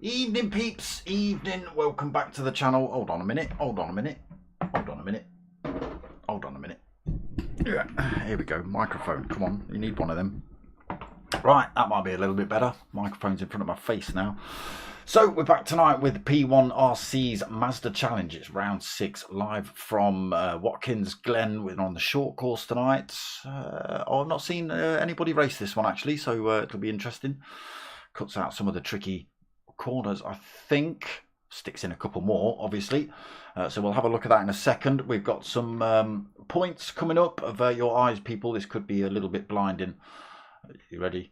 Evening peeps, evening, welcome back to the channel. Hold on a minute. Yeah, here we go, microphone, come on, you need one of them. Right, that might be a little bit better. Microphone's in front of my face now. So we're back tonight with the P1RCs Mazda Challenge. It's round 6, live from Watkins Glen. We're on the short course tonight. I've not seen anybody race this one actually, so it'll be interesting. Cuts out some of the tricky corners, I think. Sticks in a couple more, obviously. So we'll have a look at that in a second. We've got some points coming up. Avert your eyes, people. This could be a little bit blinding. You ready?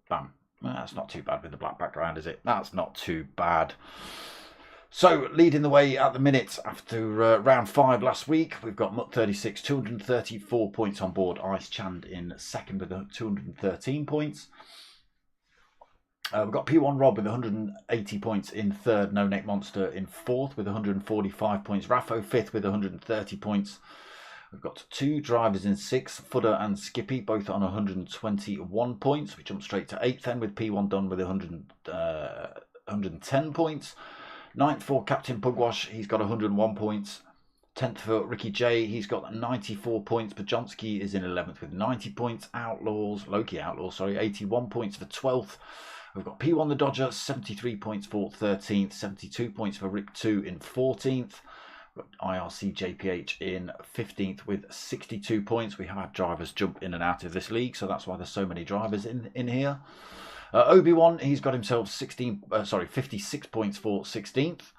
Bam. Well, that's not too bad with the black background, is it? That's not too bad. So, leading the way at the minute after round 5 last week, we've got Mutt36, 234 points on board. Ice Chand in second with 213 points. We've got P1 Rob with 180 points in third. No Neck Monster in fourth with 145 points. Raffo fifth with 130 points. We've got 2 drivers in sixth, Fudder and Skippy, both on 121 points. We jump straight to 8th then with P1 Dunn with 110 points. 9th for Captain Pugwash, he's got 101 points. 10th for Ricky J, he's got 94 points. Pajonsky is in 11th with 90 points. Loki Outlaws, 81 points for 12th. We've got P1 the Dodger, 73 points for 13th, 72 points for Rick 2 in 14th. We've got IRC JPH in 15th with 62 points. We have had drivers jump in and out of this league, so that's why there's so many drivers in here. Obi-Wan, he's got himself 56 points for 16th.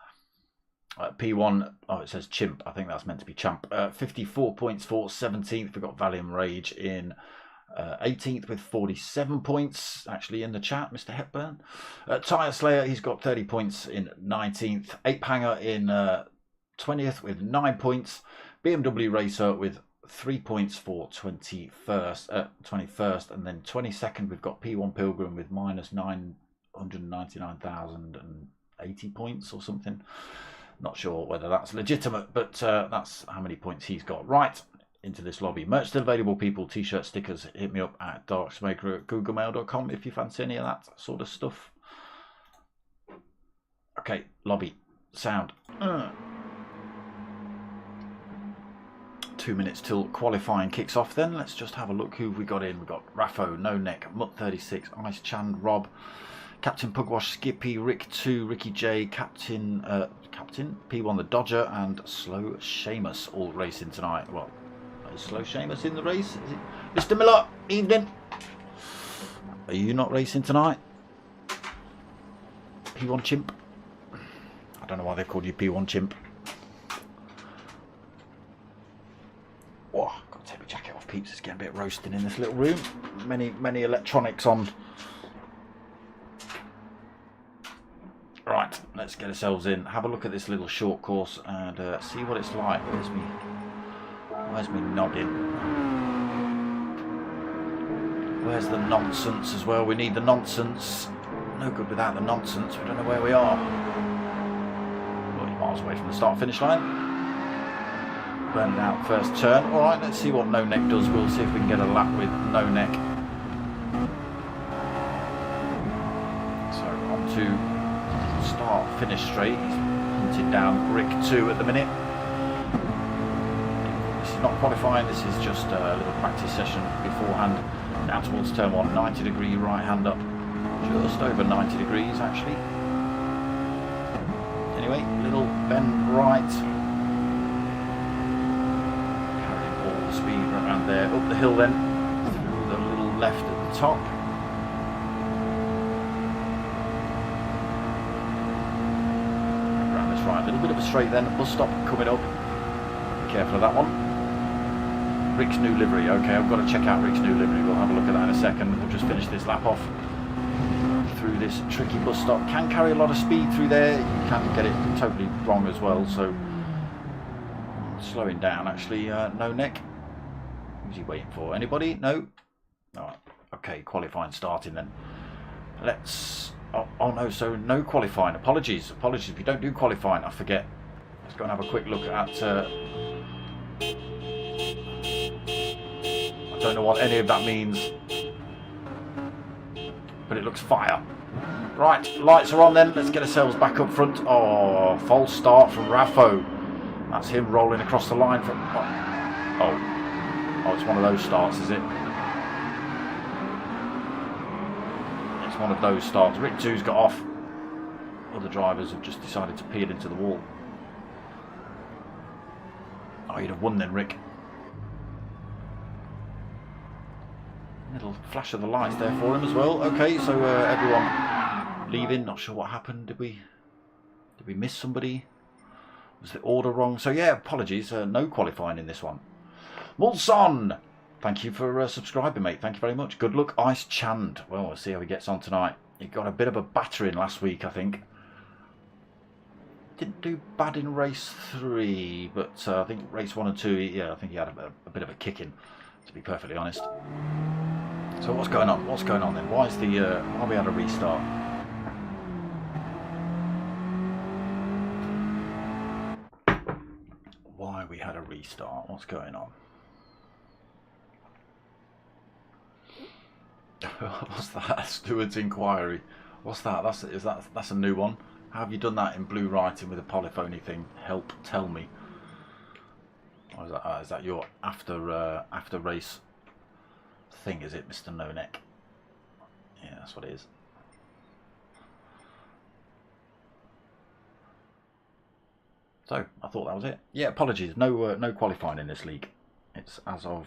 P1, oh, it says Chimp, I think that's meant to be Champ. 54 points for 17th. We've got Valium Rage in 18th with 47 points, actually in the chat, Mr. Hepburn. Tyre Slayer, he's got 30 points in 19th. Ape Hanger in 20th with 9 points. BMW Racer with 3 points for 21st, and then 22nd we've got P1 Pilgrim with minus 999,080 points or something. Not sure whether that's legitimate, but that's how many points he's got. Right, into this lobby. Merch still available, people. T-shirt, stickers. Hit me up at darksmaker@googlemail.com if you fancy any of that sort of stuff. Okay, lobby. Sound. 2 minutes till qualifying kicks off then. Let's just have a look who we got in. We've got Raffo, No Neck, Mutt36, Ice Chand, Rob, Captain Pugwash, Skippy, Rick 2, Ricky J, Captain P1 the Dodger, and Slow Seamus all racing tonight. Well, is Slow Seamus in the race? Is it? Mr. Miller, evening. Are you not racing tonight? P1 Chimp. I don't know why they called you P1 Chimp. Oh, I've got to take my jacket off, peeps. It's getting a bit roasting in this little room. Many electronics on. Right, let's get ourselves in. Have a look at this little short course and see what it's like. Where's me noggin? Where's the nonsense as well? We need the nonsense. No good without the nonsense. We don't know where we are. 40 miles away from the start-finish line. Burning out first turn. Alright, let's see what No Neck does. We'll see if we can get a lap with No Neck. So on to start-finish straight. He's hunted down Rick 2 at the minute. This is not qualifying, this is just a little practice session beforehand. Now towards turn 1, 90-degree right hand up. Just over 90 degrees actually. Anyway, little bend right. Carrying all the speed around there. Up the hill then. left at the top. Around this right, a little bit of a straight then, bus stop coming up. Be careful of that one. Rick's new livery, okay, I've got to check out Rick's new livery, we'll have a look at that in a second. We'll just finish this lap off through this tricky bus stop. Can carry a lot of speed through there, you can get it totally wrong as well, so slowing down actually. No neck. Who's he waiting for? Anybody? No? Alright, okay, qualifying starting then. Let's... Oh no, so no qualifying. Apologies if you don't do qualifying, I forget. Let's go and have a quick look at... I don't know what any of that means, but it looks fire. Right, lights are on then, let's get ourselves back up front. Oh, false start from Raffo. That's him rolling across the line from... Oh, it's one of those starts, is it? It's one of those starts. Rick 2's got off. Other drivers have just decided to peel into the wall. Oh, you'd have won then, Rick. Little flash of the lights there for him as well. Okay, so everyone leaving. Not sure what happened. Did we miss somebody? Was the order wrong? So yeah, apologies. No qualifying in this one. Mulson, thank you for subscribing, mate. Thank you very much. Good luck, Ice Chand. Well, we'll see how he gets on tonight. He got a bit of a battering last week, I think. Didn't do bad in race 3, but I think race 1 and 2, yeah, I think he had a bit of a kicking, to be perfectly honest. So what's going on? What's going on then? Why we had a restart? Why we had a restart? What's going on? What's that? Steward's inquiry. What's that? That's a new one. How have you done that in blue writing with a polyphony thing? Help, tell me. Or is that your after race thing? Is it, Mr. No Neck? Yeah, that's what it is. So I thought that was it. Yeah, apologies. No qualifying in this league. It's as of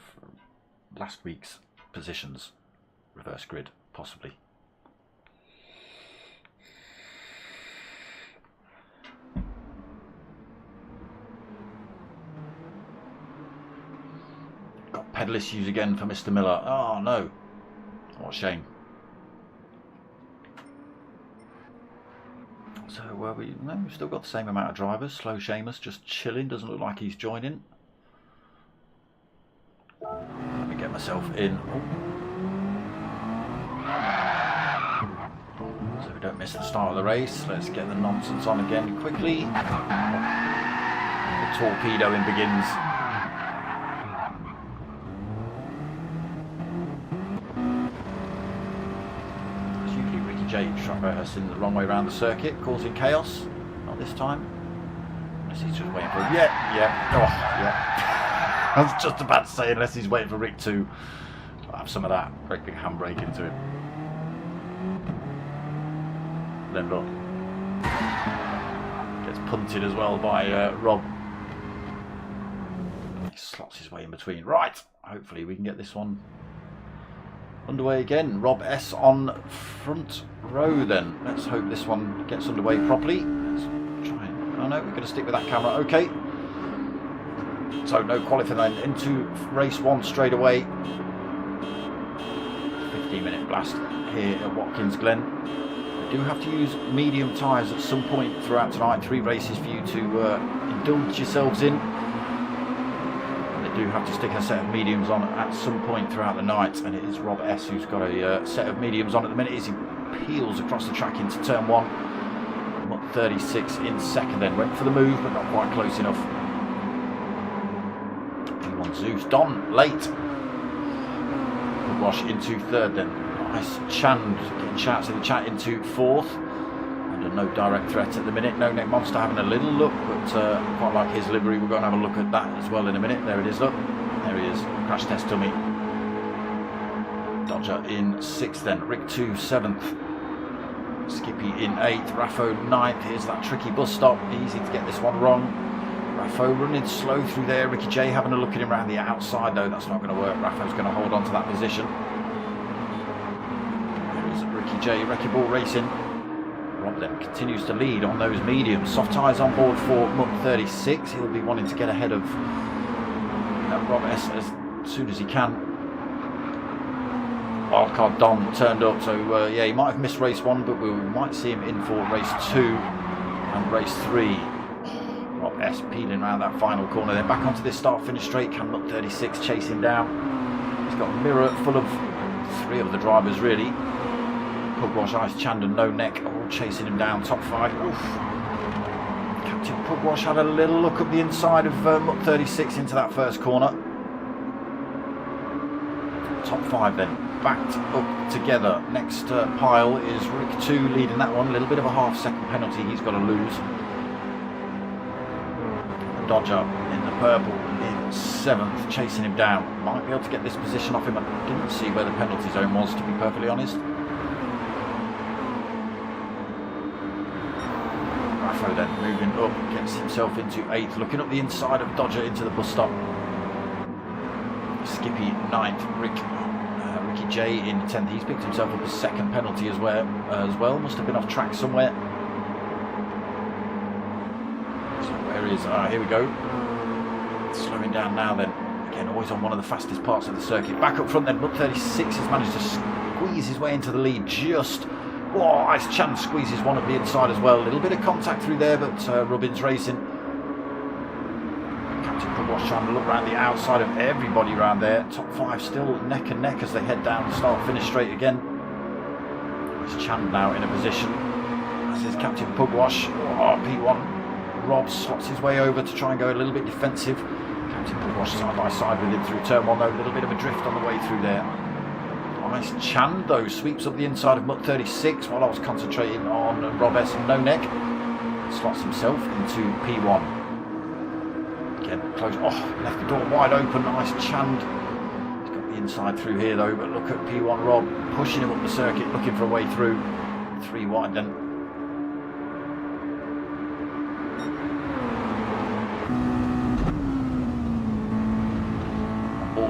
last week's positions. Reverse grid, possibly. Got pedal issues again for Mr. Miller. Oh no. What a shame. So we've still got the same amount of drivers. Slow Seamus just chilling. Doesn't look like he's joining. Let me get myself in. So we don't miss the start of the race. Let's get the nonsense on again quickly. The torpedoing begins. It's usually Ricky J in the wrong way around the circuit, causing chaos. Not this time. Unless he's just waiting for... Yeah. Oh, yeah. I was just about to say, unless he's waiting for Rick to have some of that great big handbrake into him. Then look, gets punted as well by Rob. He slots his way in between. Right, hopefully we can get this one underway again. Rob S on front row then. Let's hope this one gets underway properly. Let's try and... Oh no, we're going to stick with that camera. Okay. So no qualifying then. Into race 1 straight away. 15-minute blast here at Watkins Glen. Do have to use medium tyres at some point throughout tonight. 3 races for you to indulge yourselves in. They do have to stick a set of mediums on at some point throughout the night, and it is Rob S who's got a set of mediums on at the minute as he peels across the track into turn 1. 36 in second then. Went for the move but not quite close enough. P1 Zeus. Don late. Wash into third then. Nice. Chand getting shouts in the chat into 4th. Under no direct threat at the minute. No Neck Monster having a little look, but quite like his livery. We're going to have a look at that as well in a minute. There it is, look. There he is. Crash test dummy. Dodger in 6th then. Rick 2 7th. Skippy in 8th. Raffo 9th. Here's that tricky bus stop. Easy to get this one wrong. Raffo running slow through there. Ricky J having a look at him around the outside though. That's not going to work. Raffo's going to hold on to that position. Ricky J, Wrecking Ball Racing. Rob then continues to lead on those mediums. Soft tyres on board for Mutt 36. He'll be wanting to get ahead of Rob S as soon as he can. Wildcard Don turned up, so yeah, he might have missed race 1, but we might see him in for race 2 and race 3. Rob S peeling around that final corner, then back onto this start-finish straight. Can Mutt 36 chase him down? He's got a mirror full of 3 of the drivers really. Pugwash, Ice Chand and No Neck all chasing him down, top 5. Oof. Captain Pugwash had a little look up the inside of Mutt 36 into that first corner. Top 5 then, backed up together. Next pile is Rick 2 leading that one. A little bit of a half-second penalty he's got to lose. Dodger in the purple in 7th, chasing him down. Might be able to get this position off him. I didn't see where the penalty zone was, to be perfectly honest. Raffo then moving up, gets himself into 8th, looking up the inside of Dodger into the bus stop. Skippy 9th, Ricky J in 10th. He's picked himself up a second penalty as well. Must have been off track somewhere. So where is? Here we go. Slowing down now then. Again, always on one of the fastest parts of the circuit. Back up front then. Mutt 36 has managed to squeeze his way into the lead. Just. Oh, Ice Chand squeezes one up the inside as well. A little bit of contact through there, but Rubbins Racing. Captain Pugwash trying to look around the outside of everybody around there. Top 5 still neck and neck as they head down, start finish straight again. Ice Chand now in a position, as is Captain Pugwash. Oh, P1 Rob slots his way over to try and go a little bit defensive. Captain Pugwash side by side with him through turn 1 though. A little bit of a drift on the way through there. Ice Chand though sweeps up the inside of Mutt 36 while I was concentrating on Rob S and No Neck. Slots himself into P1. Again, close. Oh, left the door wide open. Ice Chand. He's got the inside through here though, but look at P1 Rob pushing him up the circuit, looking for a way through. 3 wide then.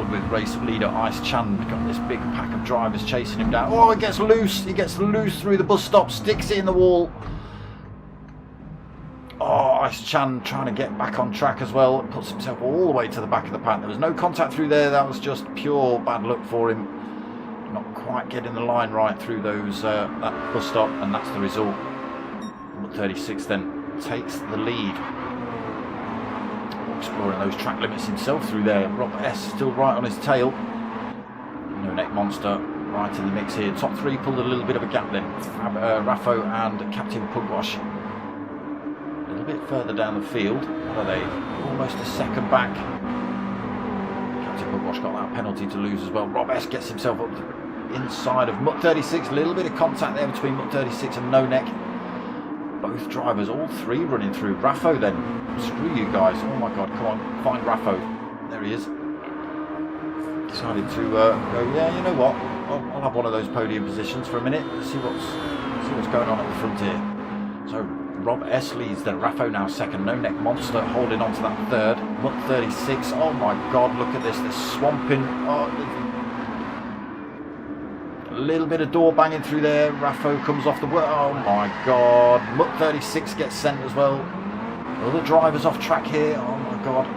With race leader Ice Chand, got this big pack of drivers chasing him down. Oh, it gets loose. He gets loose through the bus stop, sticks it in the wall. Oh, Ice Chand trying to get back on track as well. Puts himself all the way to the back of the pack. There was no contact through there. That was just pure bad luck for him. Not quite getting the line right through those that bus stop, and that's the result. Number 36 then takes the lead. Exploring those track limits himself through there. Rob S still right on his tail. No Neck Monster right in the mix here. Top 3 pulled a little bit of a gap then. Raffo and Captain Pugwash a little bit further down the field. What are they? Almost a second back. Captain Pugwash got that penalty to lose as well. Rob S gets himself up the inside of Mutt 36. A little bit of contact there between Mutt 36 and No Neck. Both drivers, all 3 running through. Raffo then, screw you guys. Oh my god, come on, find Raffo. There he is. Decided to go, yeah, you know what, I'll have one of those podium positions for a minute. See what's going on at the front here. So Rob S leads, then Raffo now second. No Neck Monster holding on to that 3rd. Mutt 36, oh my god, look at this, they're swamping. Oh, a little bit of door banging through there. Raffo comes off the work. Oh my god. Mutt 36 gets sent as well. Other drivers off track here. Oh my god.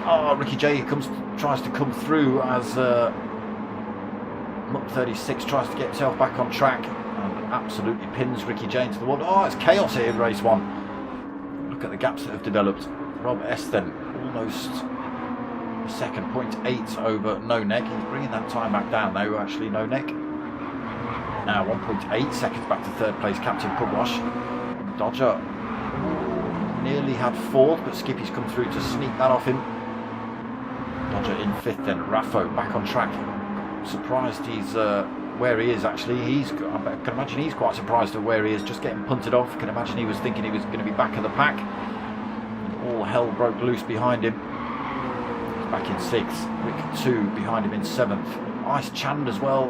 Oh, Ricky J tries to come through as Mutt 36 tries to get himself back on track and absolutely pins Ricky J into the wall. Oh, it's chaos here in race 1. Look at the gaps that have developed. Rob S then almost second, 0.8 over No Neck. He's bringing that time back down though, actually, No Neck. Now 1.8 seconds back to 3rd place, Captain Pugwash. Dodger nearly had 4th, but Skippy's come through to sneak that off him. Dodger in 5th then. Raffo back on track. Surprised he's where he is actually. I can imagine he's quite surprised at where he is, just getting punted off. Can imagine he was thinking he was going to be back of the pack. And all hell broke loose behind him. Back in 6th, Rick 2 behind him in 7th. Ice Chand as well,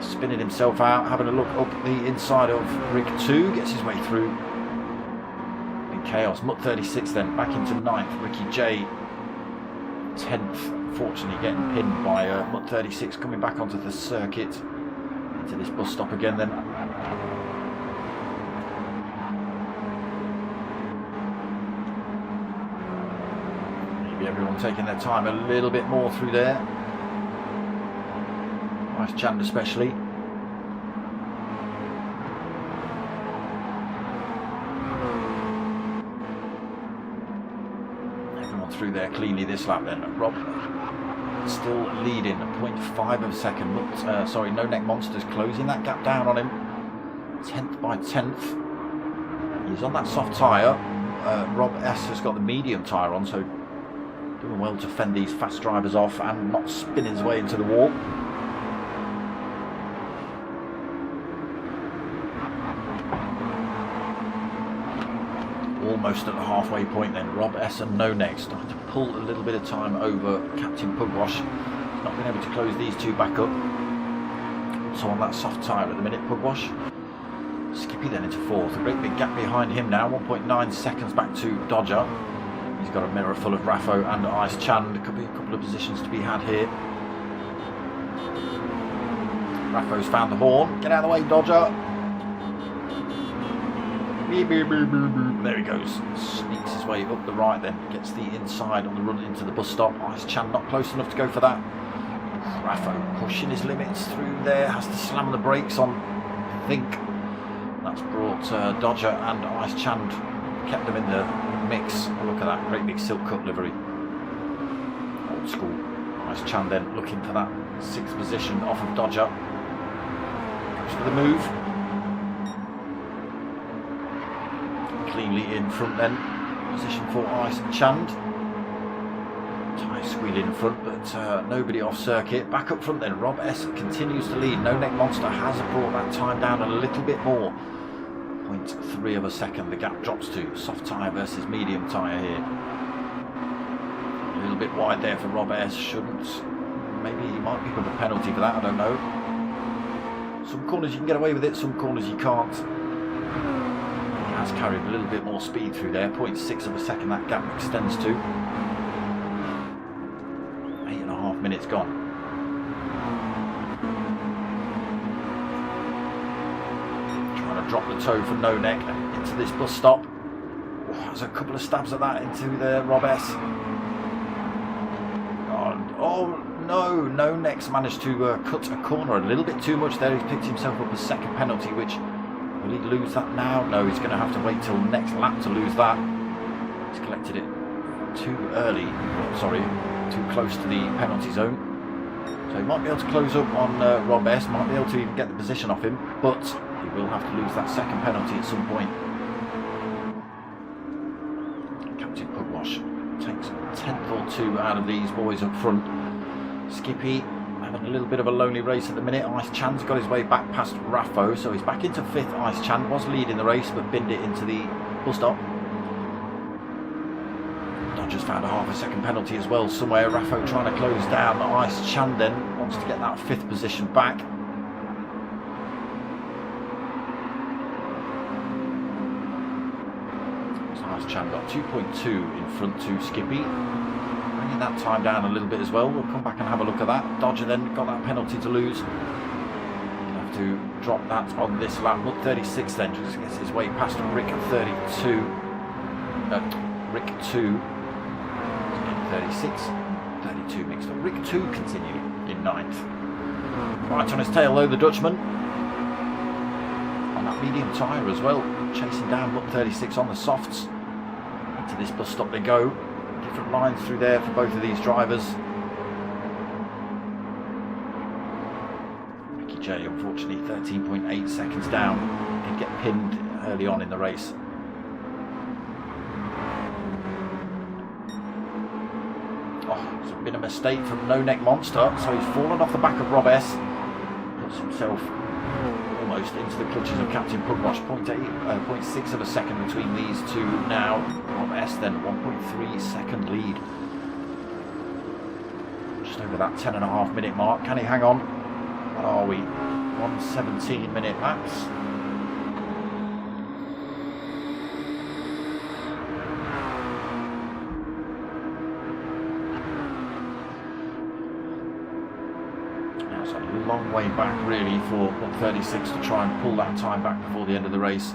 spinning himself out, having a look up the inside of Rick 2, gets his way through. Big chaos. Mutt 36 then, back into 9th, Ricky J 10th, unfortunately getting pinned by Mutt 36 coming back onto the circuit into this bus stop again then. Maybe everyone taking their time a little bit more through there. Nice Chand especially. Through there cleanly this lap then. Rob still leading 0.5 of a second. But, sorry, No Neck Monster's closing that gap down on him. 10th by 10th. He's on that soft tyre. Rob S has got the medium tyre on, so doing well to fend these fast drivers off and not spinning his way into the wall. Almost at the halfway point then. Rob S and No Neck starting to pull a little bit of time over Captain Pugwash. He's not been able to close these two back up. So on that soft tyre at the minute, Pugwash. Skippy then into 4th. A great big gap behind him now. 1.9 seconds back to Dodger. He's got a mirror full of Raffo and Ice Chand. Could be a couple of positions to be had here. Raffo's found the horn. Get out of the way, Dodger. There he goes, sneaks his way up the right then, gets the inside on the run into the bus stop. Ice Chand not close enough to go for that. Raffo pushing his limits through there, has to slam the brakes on, I think. That's brought Dodger and Ice Chand, kept them in the mix. Oh, look at that, great big silk cut livery. Old school. Ice Chand then looking for that 6th position off of Dodger. Goes for the move. Cleanly in front then, position for Ice Chand. Tyre squealing in front, but nobody off circuit. Back up front then, Rob S continues to lead. No Neck Monster has brought that time down a little bit more. 0.3 of a second the gap drops to. Soft tyre versus medium tyre here. A little bit wide there for Rob S. Shouldn't. Maybe he might pick up a penalty for that, I don't know. Some corners you can get away with it, some corners you can't. Has carried a little bit more speed through there. 0.6 of a second that gap extends to. 8.5 minutes gone. Trying to drop the toe for No Neck into this bus stop. Oh, there's a couple of stabs at that into the Rob S. Oh no, No Neck's managed to cut a corner a little bit too much there. He's picked himself up a second penalty, which will he lose that now? No, he's going to have to wait till next lap to lose that. He's collected it too early. Sorry, too close to the penalty zone. So he might be able to close up on Rob S. Might be able to even get the position off him, but he will have to lose that second penalty at some point. Captain Pugwash takes a 10th or 2 out of these boys up front. Skippy having a little bit of a lonely race at the minute. Ice Chand's got his way back past Raffo, so he's back into 5th. Ice Chand was leading the race, but binned it into the bus stop. Dodger's found a half a second penalty as well somewhere. Raffo trying to close down. Ice Chand then wants to get that 5th position back. So Ice Chand got 2.2 in front to Skippy. Bringing that time down a little bit as well. We'll come back and have a look at that. Dodger then got that penalty to lose. He'll have to drop that on this lap. Look, 36 then just gets his way past Rick 32. Rick 2. 36. 32 mixed up. Rick 2 continuing in 9th. Right on his tail though, the Dutchman. On that medium tyre as well. Chasing down Look 36 on the softs. Into this bus stop they go. Different lines through there for both of these drivers. Ricky J, unfortunately, 13.8 seconds down. Did get pinned early on in the race. Oh, it's been a mistake from No Neck Monster, so he's fallen off the back of Rob S. Puts himself almost into the clutches of Captain Pugwash. 0.6 of a second between these two now. Rob S then 1.3 second lead. Just over that 10.5 minute mark. Can he hang on? What are we? 1:17 minute laps. way back really for 1:36 to try and pull that time back before the end of the race.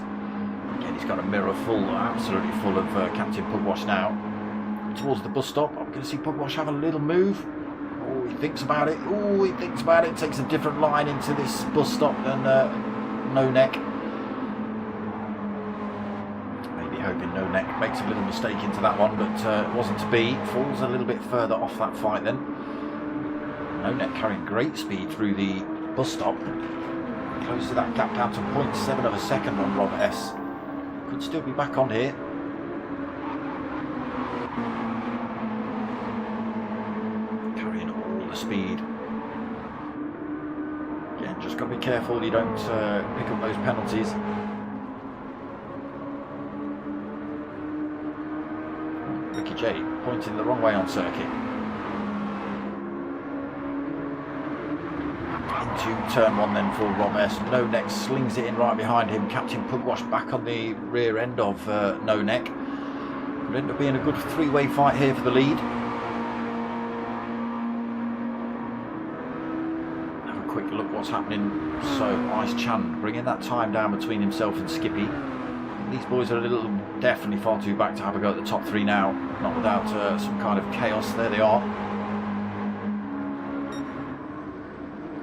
Again, he's got a mirror full, absolutely full of Captain Pugwash now. Towards the bus stop, I'm going to see Pugwash have a little move. Oh, he thinks about it. Oh, he thinks about it. Takes a different line into this bus stop than No Neck. Maybe hoping No Neck makes a little mistake into that one, but it wasn't to be. Falls a little bit further off that fight then. No Neck carrying great speed through the bus stop. Closes that gap down to 0.7 of a second on Rob S. Could still be back on here. Carrying all the speed. Again, just got to be careful you don't pick up those penalties. Ricky J pointing the wrong way on circuit. Into turn one then for Rob S. No Neck slings it in right behind him. Captain Pugwash back on the rear end of No Neck. Could end up being a good three-way fight here for the lead. Have a quick look what's happening. So Ice Chan bringing that time down between himself and Skippy. These boys are definitely far too back to have a go at the top three now. Not without some kind of chaos. There they are.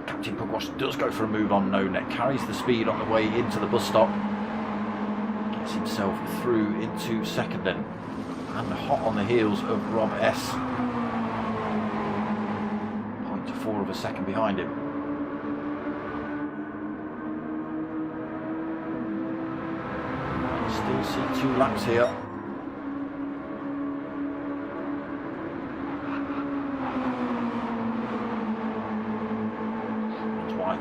Captain Pugwash does go for a move on No Neck, carries the speed on the way into the bus stop, gets himself through into second then, and hot on the heels of Rob S. 0.4 of a second behind him. Still see 2 laps here.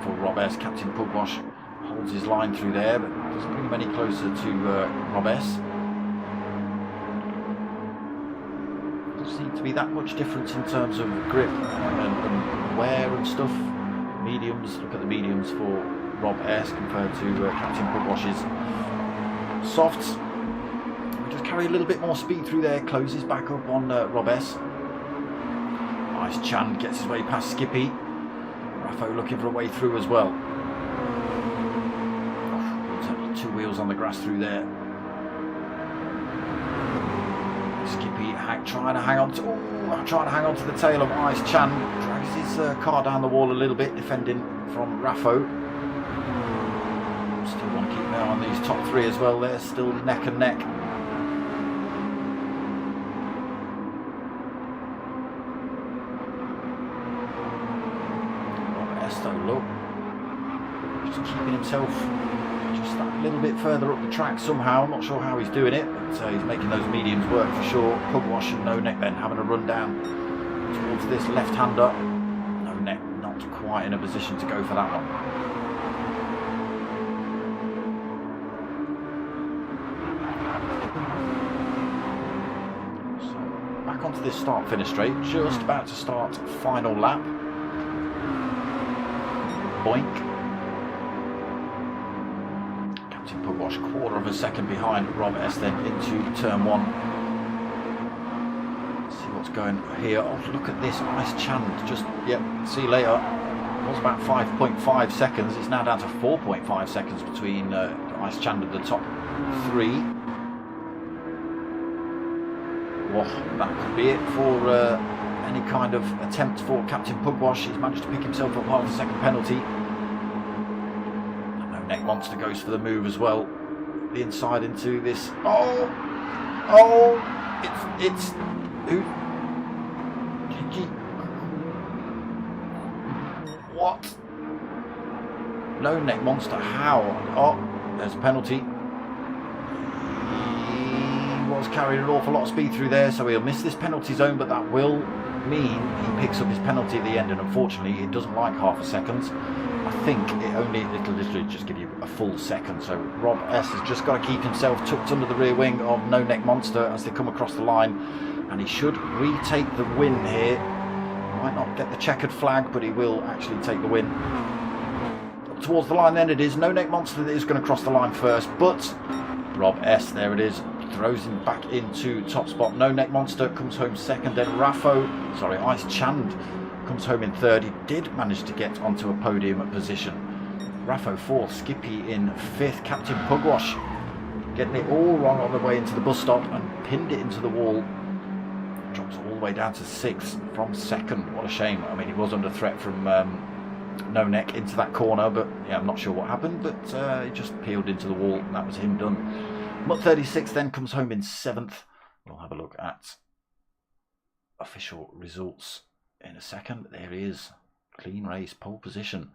For Rob S. Captain Pugwash holds his line through there, but doesn't bring him any closer to Rob S. Doesn't seem to be that much difference in terms of grip and wear and stuff. Mediums, look at the mediums for Rob S. compared to Captain Pugwash's softs. We just carry a little bit more speed through there, closes back up on Rob S. Ice Chan gets his way past Skippy. Raffo looking for a way through as well. Oh, 2 wheels on the grass through there. Skippy trying to hang on to the tail of Ice Chan. Drags his car down the wall a little bit, defending from Raffo. Still want to keep an eye on these top 3 as well. They're still neck and neck. Look, just keeping himself just that little bit further up the track somehow. Not sure how he's doing it, but he's making those mediums work for sure. Pugwash and No Neck then having a run down towards this left-hander. No Neck not quite in a position to go for that one. So back onto this start-finish straight, just about to start final lap. Boink. Captain Pugwash, 1/4 of a second behind Rob S then into turn 1. Let's see what's going here. Oh, look at this. Ice Chan just, yep, see you later. It was about 5.5 seconds. It's now down to 4.5 seconds between Ice Chan and the top 3. Well, that could be it for any kind of attempt for Captain Pugwash. He's managed to pick himself up half a second penalty. No Neck Monster goes for the move as well. The inside into this. It's who? What? No Neck Monster. How? Oh, there's a penalty. Was carrying an awful lot of speed through there, so he'll miss this penalty zone, but that will mean he picks up his penalty at the end, and unfortunately it doesn't like half a second. I think it'll literally just give you a full second. So Rob S has just got to keep himself tucked under the rear wing of No Neck Monster as they come across the line, and he should retake the win here. Might not get the checkered flag, but he will actually take the win. Up towards the line then it is. No Neck Monster that is going to cross the line first, but Rob S, there it is, throws him back into top spot. No Neck Monster comes home second, then Ice Chan comes home in third. He did manage to get onto a podium position. Raffo fourth, Skippy in fifth, Captain Pugwash getting it all wrong on the way into the bus stop and pinned it into the wall. Drops all the way down to sixth from second. What a shame. I mean, he was under threat from No Neck into that corner, but yeah, I'm not sure what happened, but he just peeled into the wall and that was him done. Mutt 36 then comes home in seventh. We'll have a look at official results in a second. There he is. Clean race, pole position.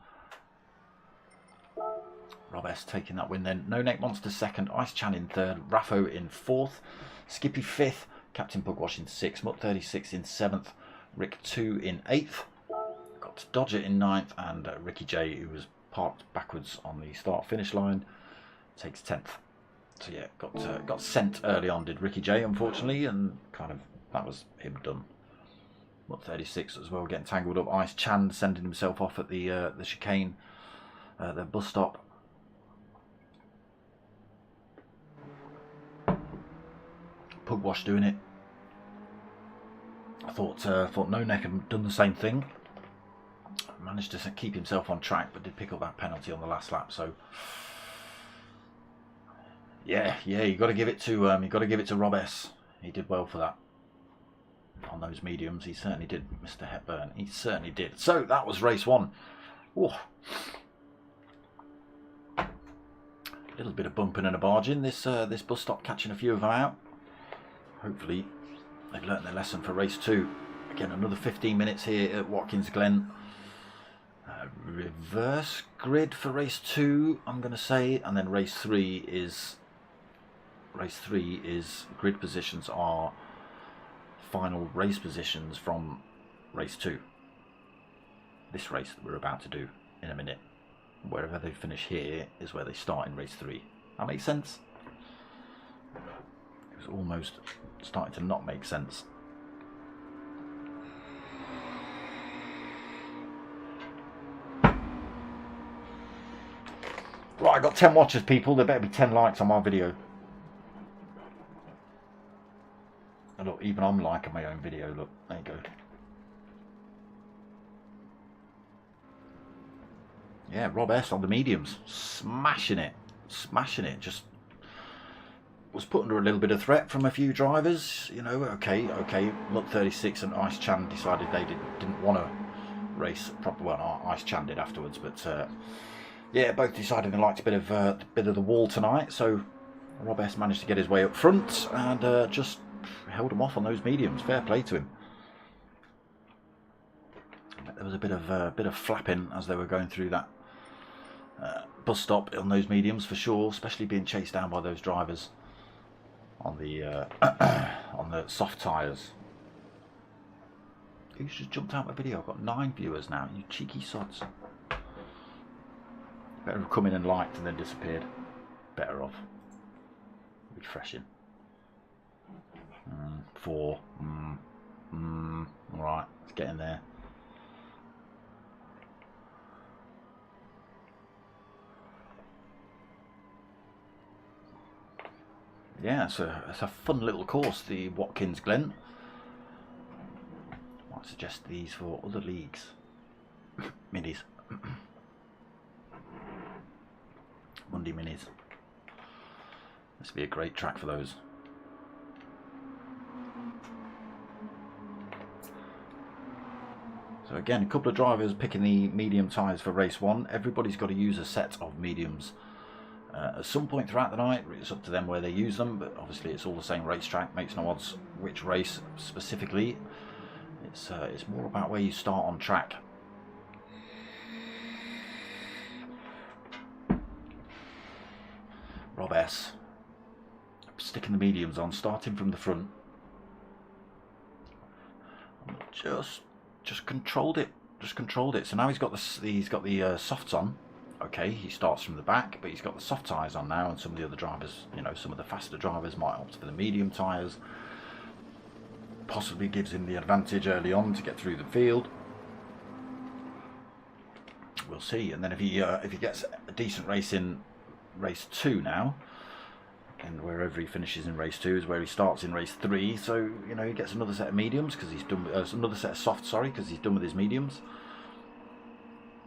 Rob S taking that win then. No Neck Monster second, Ice Chan in third, Raffo in fourth, Skippy fifth, Captain Pugwash in sixth, Mutt 36 in seventh, Rick 2 in eighth, got Dodger in ninth, and Ricky J, who was parked backwards on the start finish line, takes 10th. So yeah, got sent early on, did Ricky J, unfortunately, and kind of that was him done. Mutt 36 as well, getting tangled up. Ice Chan sending himself off at the chicane, the bus stop. Pugwash doing it. I thought No Neck had done the same thing. Managed to keep himself on track, but did pick up that penalty on the last lap. So yeah, you got to give it to Rob S. He did well for that on those mediums. He certainly did, Mr. Hepburn. He certainly did. So that was race one. Ooh. A little bit of bumping and a barging. This bus stop catching a few of them out. Hopefully they've learnt their lesson for race two. Again, another 15 minutes here at Watkins Glen. Reverse grid for race two, I'm going to say, and then race three is grid positions are final race positions from race two. This race that we're about to do in a minute, wherever they finish here is where they start in race three. That makes sense? It was almost starting to not make sense. Right, I got 10 watchers, people. There better be 10 likes on my video. And look, even I'm liking my own video. Look, there you go. Yeah, Rob S on the mediums, smashing it. Just was put under a little bit of threat from a few drivers. You know, okay. Mutt 36 and Ice Chan decided they didn't want to race proper. Well, Ice Chan did afterwards, but yeah, both decided they liked a bit of the wall tonight. So Rob S managed to get his way up front and just held him off on those mediums. Fair play to him. There was a bit of flapping as they were going through that bus stop on those mediums for sure, especially being chased down by those drivers on the on the soft tyres. Who's just jumped out of my video? I've got 9 viewers now, you cheeky sods. Better have come in and liked and then disappeared. Better off. Refreshing. 4. Alright, let's get in there. Yeah, it's a fun little course, the Watkins Glen. Might suggest these for other leagues. Minis. Monday Minis. This would be a great track for those. So again, a couple of drivers picking the medium tyres for race one. Everybody's got to use a set of mediums at some point throughout the night. It's up to them where they use them, but obviously it's all the same racetrack. Makes no odds which race specifically. It's more about where you start on track. Rob S sticking the mediums on, starting from the front. Just controlled it. So now he's got the softs on. Okay, he starts from the back, but he's got the soft tyres on now, and some of the other drivers, you know, some of the faster drivers might opt for the medium tyres. Possibly gives him the advantage early on to get through the field. We'll see. And then if he gets a decent race in race two now, And wherever he finishes in race 2 is where he starts in race 3. So, you know, he gets another set of mediums because he's done another set of softs, sorry, because he's done with his mediums.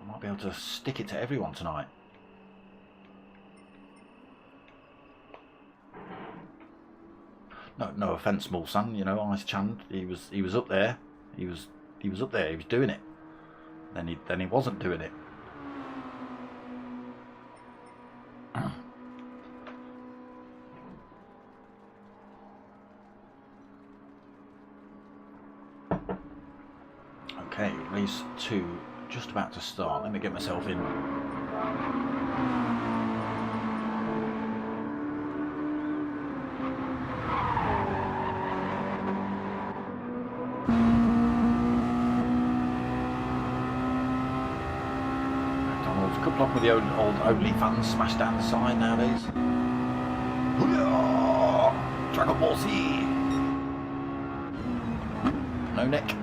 I might be able to stick it to everyone tonight. No offence, small son. You know, Ice Chand. He was up there. He was up there. He was doing it. Then he wasn't doing it. Okay, race 2 just about to start. Let me get myself in. Coupled up with the old OnlyFans smashed down the side nowadays. Dragon Ball Z. No neck.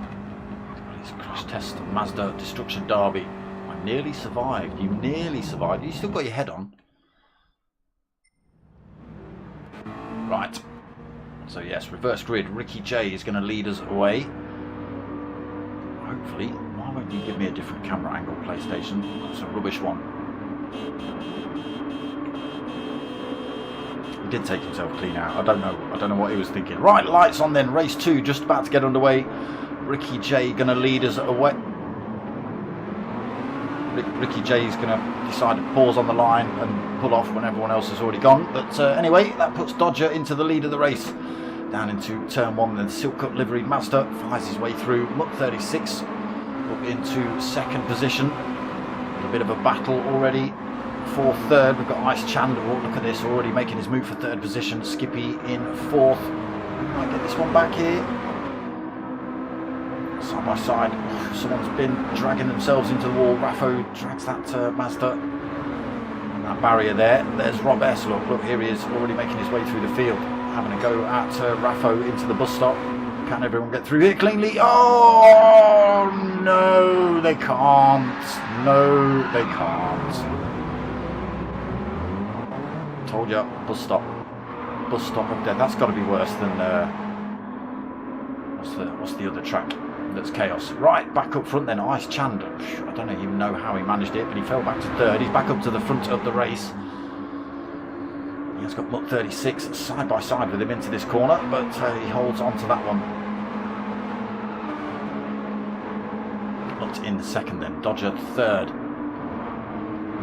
It's crash test Mazda destruction derby. I nearly survived. You nearly survived. You still got your head on. Right. So yes, reverse grid. Ricky J is going to lead us away. Hopefully. Why won't you give me a different camera angle, PlayStation? That's a rubbish one. He did take himself clean out. I don't know what he was thinking. Right, lights on then. Race 2 just about to get underway. Ricky J going to lead us away. Ricky J is going to decide to pause on the line and pull off when everyone else has already gone. But anyway, that puts Dodger into the lead of the race. Down into turn 1, then Silk Cut livery Mazda flies his way through. Mutt 36 up into second position. A bit of a battle already for third. We've got Ice Chand. Oh, look at this, already making his move for third position. Skippy in fourth. Might get this one back here. Side by side. Someone's been dragging themselves into the wall. Raffo drags that Mazda. And that barrier there. There's Rob S. Look, here he is, already making his way through the field. Having a go at Raffo into the bus stop. Can everyone get through here cleanly? Oh, no, they can't. No, they can't. Told you, bus stop. Bus stop up there. That's got to be worse than... what's the other track? That's chaos. Right, back up front then. Ice Chand. I don't even know how he managed it, but he fell back to third. He's back up to the front of the race. He has got Mutt 36 side by side with him into this corner, but he holds on to that one. Mutt in second then. Dodger third.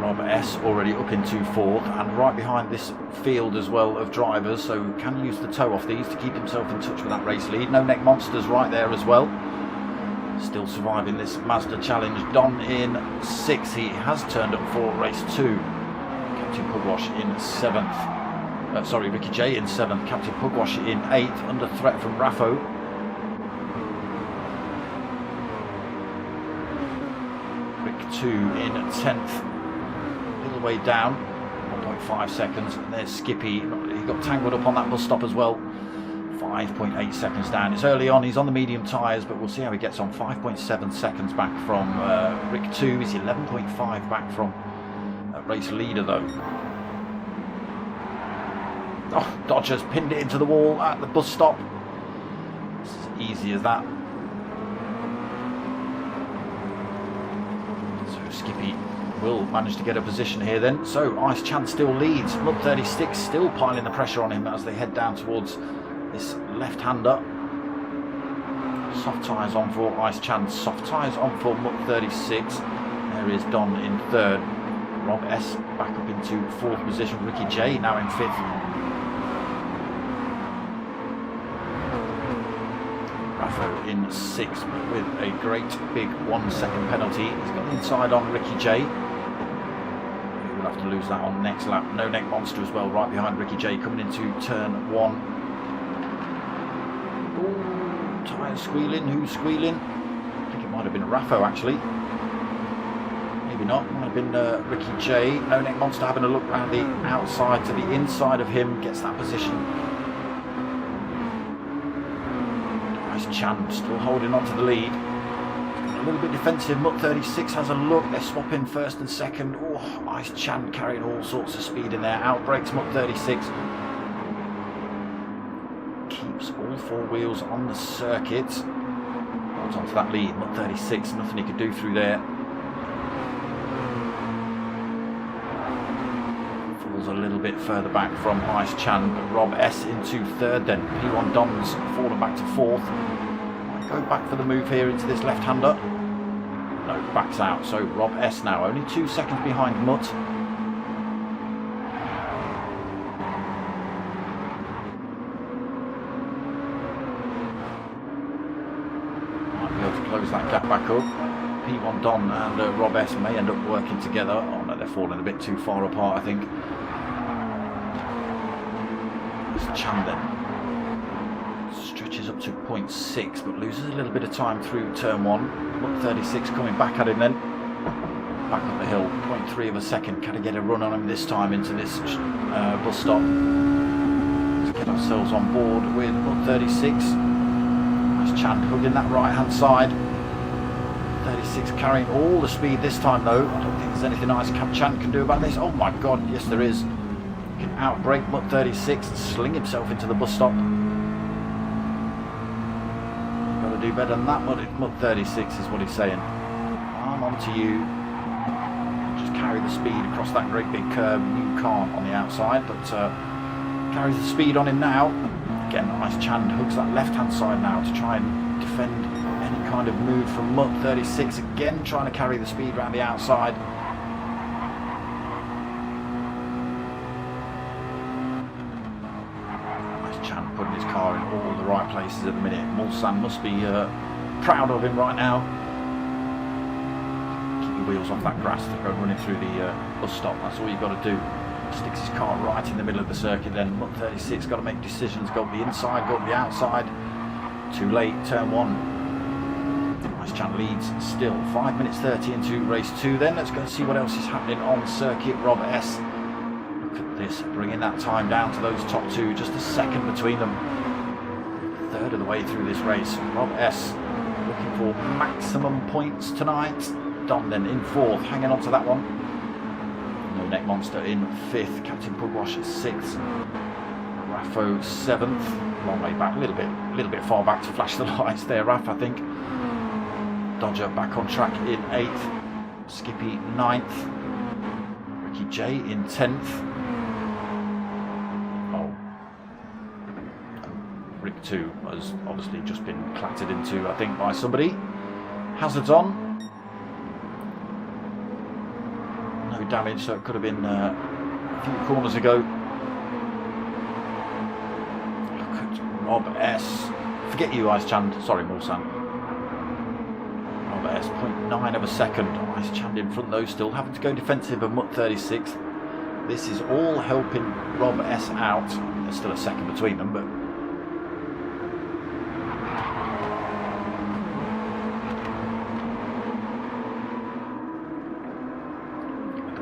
Rob S already up into fourth, and right behind this field as well of drivers, so can use the toe off these to keep himself in touch with that race lead. No Neck Monsters right there as well. Still surviving this Mazda challenge. Don in sixth. He has turned up for race 2. Captain Pugwash in 7th. Sorry, Ricky J in 7th. Captain Pugwash in 8th. Under threat from Raffo. Rick 2 in 10th. A little way down. 1.5 seconds. And there's Skippy. He got tangled up on that bus stop as well. 5.8 seconds down. It's early on, he's on the medium tyres, but we'll see how he gets on. 5.7 seconds back from Rick 2. He's 11.5 back from race leader though. Oh, Dodger's pinned it into the wall at the bus stop. It's as easy as that. So Skippy will manage to get a position here then. So Ice Chand still leads. Mutt 36 still piling the pressure on him as they head down towards this left-hander. Soft tyres on for Ice Chand, soft tyres on for Mutt 36. There is Don in third. Rob S back up into fourth position. Ricky J now in fifth. Raffo in sixth with a great big 1 second penalty. He's got the inside on Ricky J. He will have to lose that on next lap. No Neck Monster as well right behind Ricky J coming into turn 1. Tyres squealing. Who's squealing? I think it might have been Raffo actually. Maybe not. Might have been Ricky J. No Neck Monster having a look around the outside to the inside of him. Gets that position. Ice Chand still holding on to the lead. A little bit defensive. Mutt 36 has a look. They're swapping first and second. Oh, Ice Chand carrying all sorts of speed in there. Outbreaks Mutt 36. keeps all four wheels on the circuit. Holds on to that lead, Mud 36, nothing he could do through there. Falls a little bit further back from Ice Chan, but Rob S into third then. P1 Don's fallen back to fourth. Might go back for the move here into this left-hander. No, backs out, so Rob S now, only 2 seconds behind Mutt. Close that gap back up. P1 Don and Rob S may end up working together. Oh no, they're falling a bit too far apart, I think. It's Chan then. Stretches up to 0.6 but loses a little bit of time through turn 1. Mud 36 coming back at him then. Back up the hill, 0.3 of a second. Can he get a run on him this time into this bus stop? Let's get ourselves on board with Mud 36. Chan hugging that right hand side. 36 carrying all the speed this time though. I don't think there's anything Ice Chan can do about this. Oh my god, yes there is. He can outbrake Mud 36 and sling himself into the bus stop. Got to do better than that, Mud 36 is what he's saying. I'm on to you. Just carry the speed across that great big curb. You can't on the outside, but carries the speed on him now. Again, Ice Chan hugs that left-hand side now to try and defend any kind of move from Mutt 36. Again, trying to carry the speed around the outside. Ice Chan putting his car in all the right places at the minute. Mulsanne must be proud of him right now. Keep your wheels off that grass to go running through the bus stop. That's all you've got to do. Sticks his car right in the middle of the circuit then. Mutt 36 got to make decisions, go up the inside, go up the outside. Too late, turn 1. Ice Chan leads still. 5 minutes 30 into race 2 then. Let's go and see what else is happening on circuit. Rob S. Look at this, bringing that time down to those top two. Just a second between them. Third of the way through this race. Rob S. looking for maximum points tonight. Don then in 4th, hanging on to that one. No Neck Monster in 5th, Captain Pugwash 6th, Raffo 7th, long way back, a little bit far back to flash the lights there, Raff I think. Dodger back on track in 8th, Skippy 9th, Ricky J in 10th. Oh, Rick 2 has obviously just been clattered into, I think, by somebody. Hazards on. No damage, so it could have been a few corners ago. Look at Rob S. Forget you, Ice Chan. Sorry, Mulsanne. Rob S. 0.9 of a second. Ice Chan in front though, still having to go defensive of Mutt 36. This is all helping Rob S out. There's still a second between them, but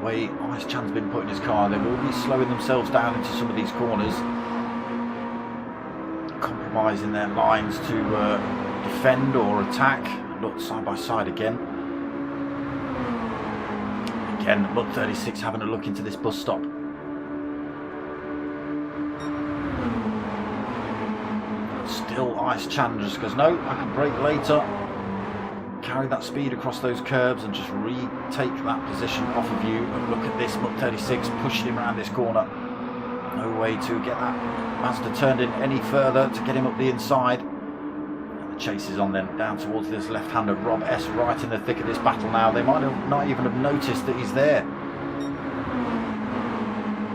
way Ice Chan's been putting his car, they've all been slowing themselves down into some of these corners, compromising their lines to defend or attack. Look side by side again. Mutt 36 having a look into this bus stop. Still Ice Chan just goes, no, I can brake later. Carry that speed across those curbs and just retake that position off of you. And look at this, Mutt 36 pushing him around this corner. No way to get that Mazda turned in any further to get him up the inside. And the chase is on then, down towards this left-hander. Rob S right in the thick of this battle now. They might have not even have noticed that he's there.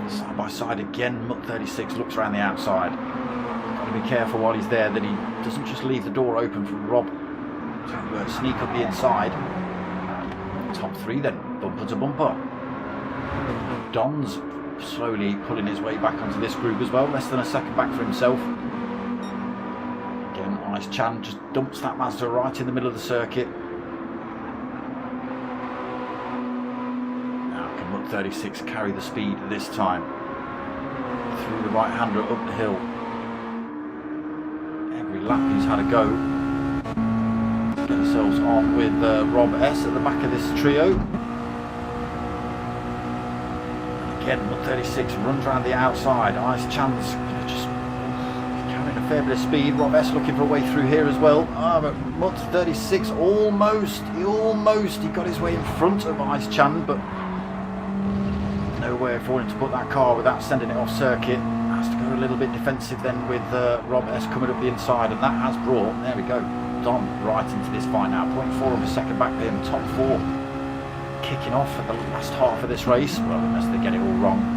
Side by side again, Mutt 36 looks around the outside. Got to be careful while he's there that he doesn't just leave the door open for Rob to sneak up the inside. Top 3 then, bumper to bumper. Don's slowly pulling his way back onto this group as well, less than a second back for himself. Again, Ice Chan just dumps that Mazda right in the middle of the circuit. Now can Mutt 36 carry the speed this time? Through the right-hander up the hill. Every lap he's had a go. Get themselves on with Rob S at the back of this trio. And again, Mutt 36 runs around the outside. Ice Chan's just carrying a fair bit of speed. Rob S looking for a way through here as well. But Mutt 36 almost, he got his way in front of Ice Chan, but nowhere for him to put that car without sending it off circuit. Has to go a little bit defensive then with Rob S coming up the inside, and that has brought, there we go, Don right into this fight now. 0.4 of a second back there in top 4. Kicking off at the last half of this race, well, unless they get it all wrong.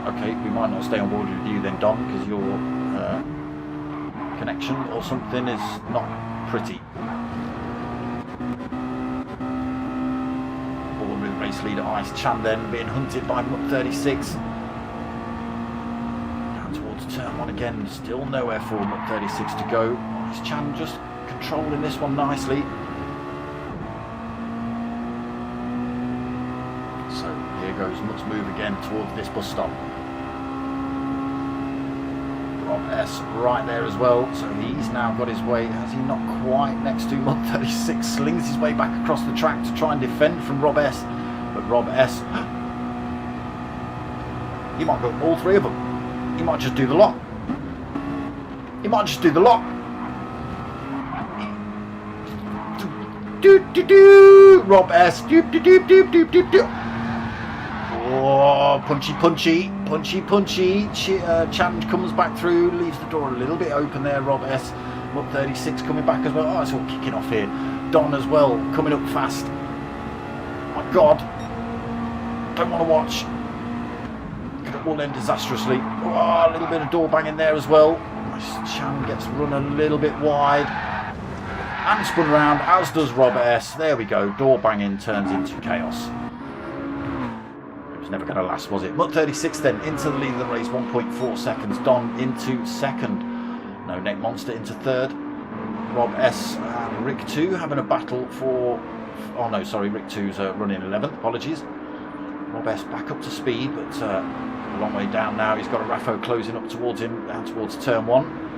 Okay, we might not stay on board with you then, Don, because your connection or something is not pretty. Forward with race leader Ice Chan then, being hunted by Mutt 36. Down towards turn 1 again, still nowhere for Mutt 36 to go. Ice Chan just controlling this one nicely. So here goes Mutt's move again towards this bus stop. Rob S right there as well, so he's now got his way, has he not quite, next to Mutt 36, slings his way back across the track to try and defend from Rob S, but Rob S, he might go all 3 of them, he might just do the lot, Rob S, oh, punchy. Chan comes back through, leaves the door a little bit open there. Rob S, Mutt 36 coming back as well. Oh, it's all kicking off here. Don as well, coming up fast. Oh my God, don't want to watch. Could have all end disastrously. Oh, a little bit of door banging there as well. Chan gets run a little bit wide and spun around, as does Rob S. There we go. Door banging turns into chaos. Never going to last, was it? Mutt 36 then into the lead of the race, 1.4 seconds. Don into second. No Neck Monster into third. Rob S and Rick 2 having a battle for... Oh no, sorry, Rick 2's running 11th, apologies. Rob S back up to speed, but a long way down now. He's got a Raffo closing up towards him, down towards turn 1.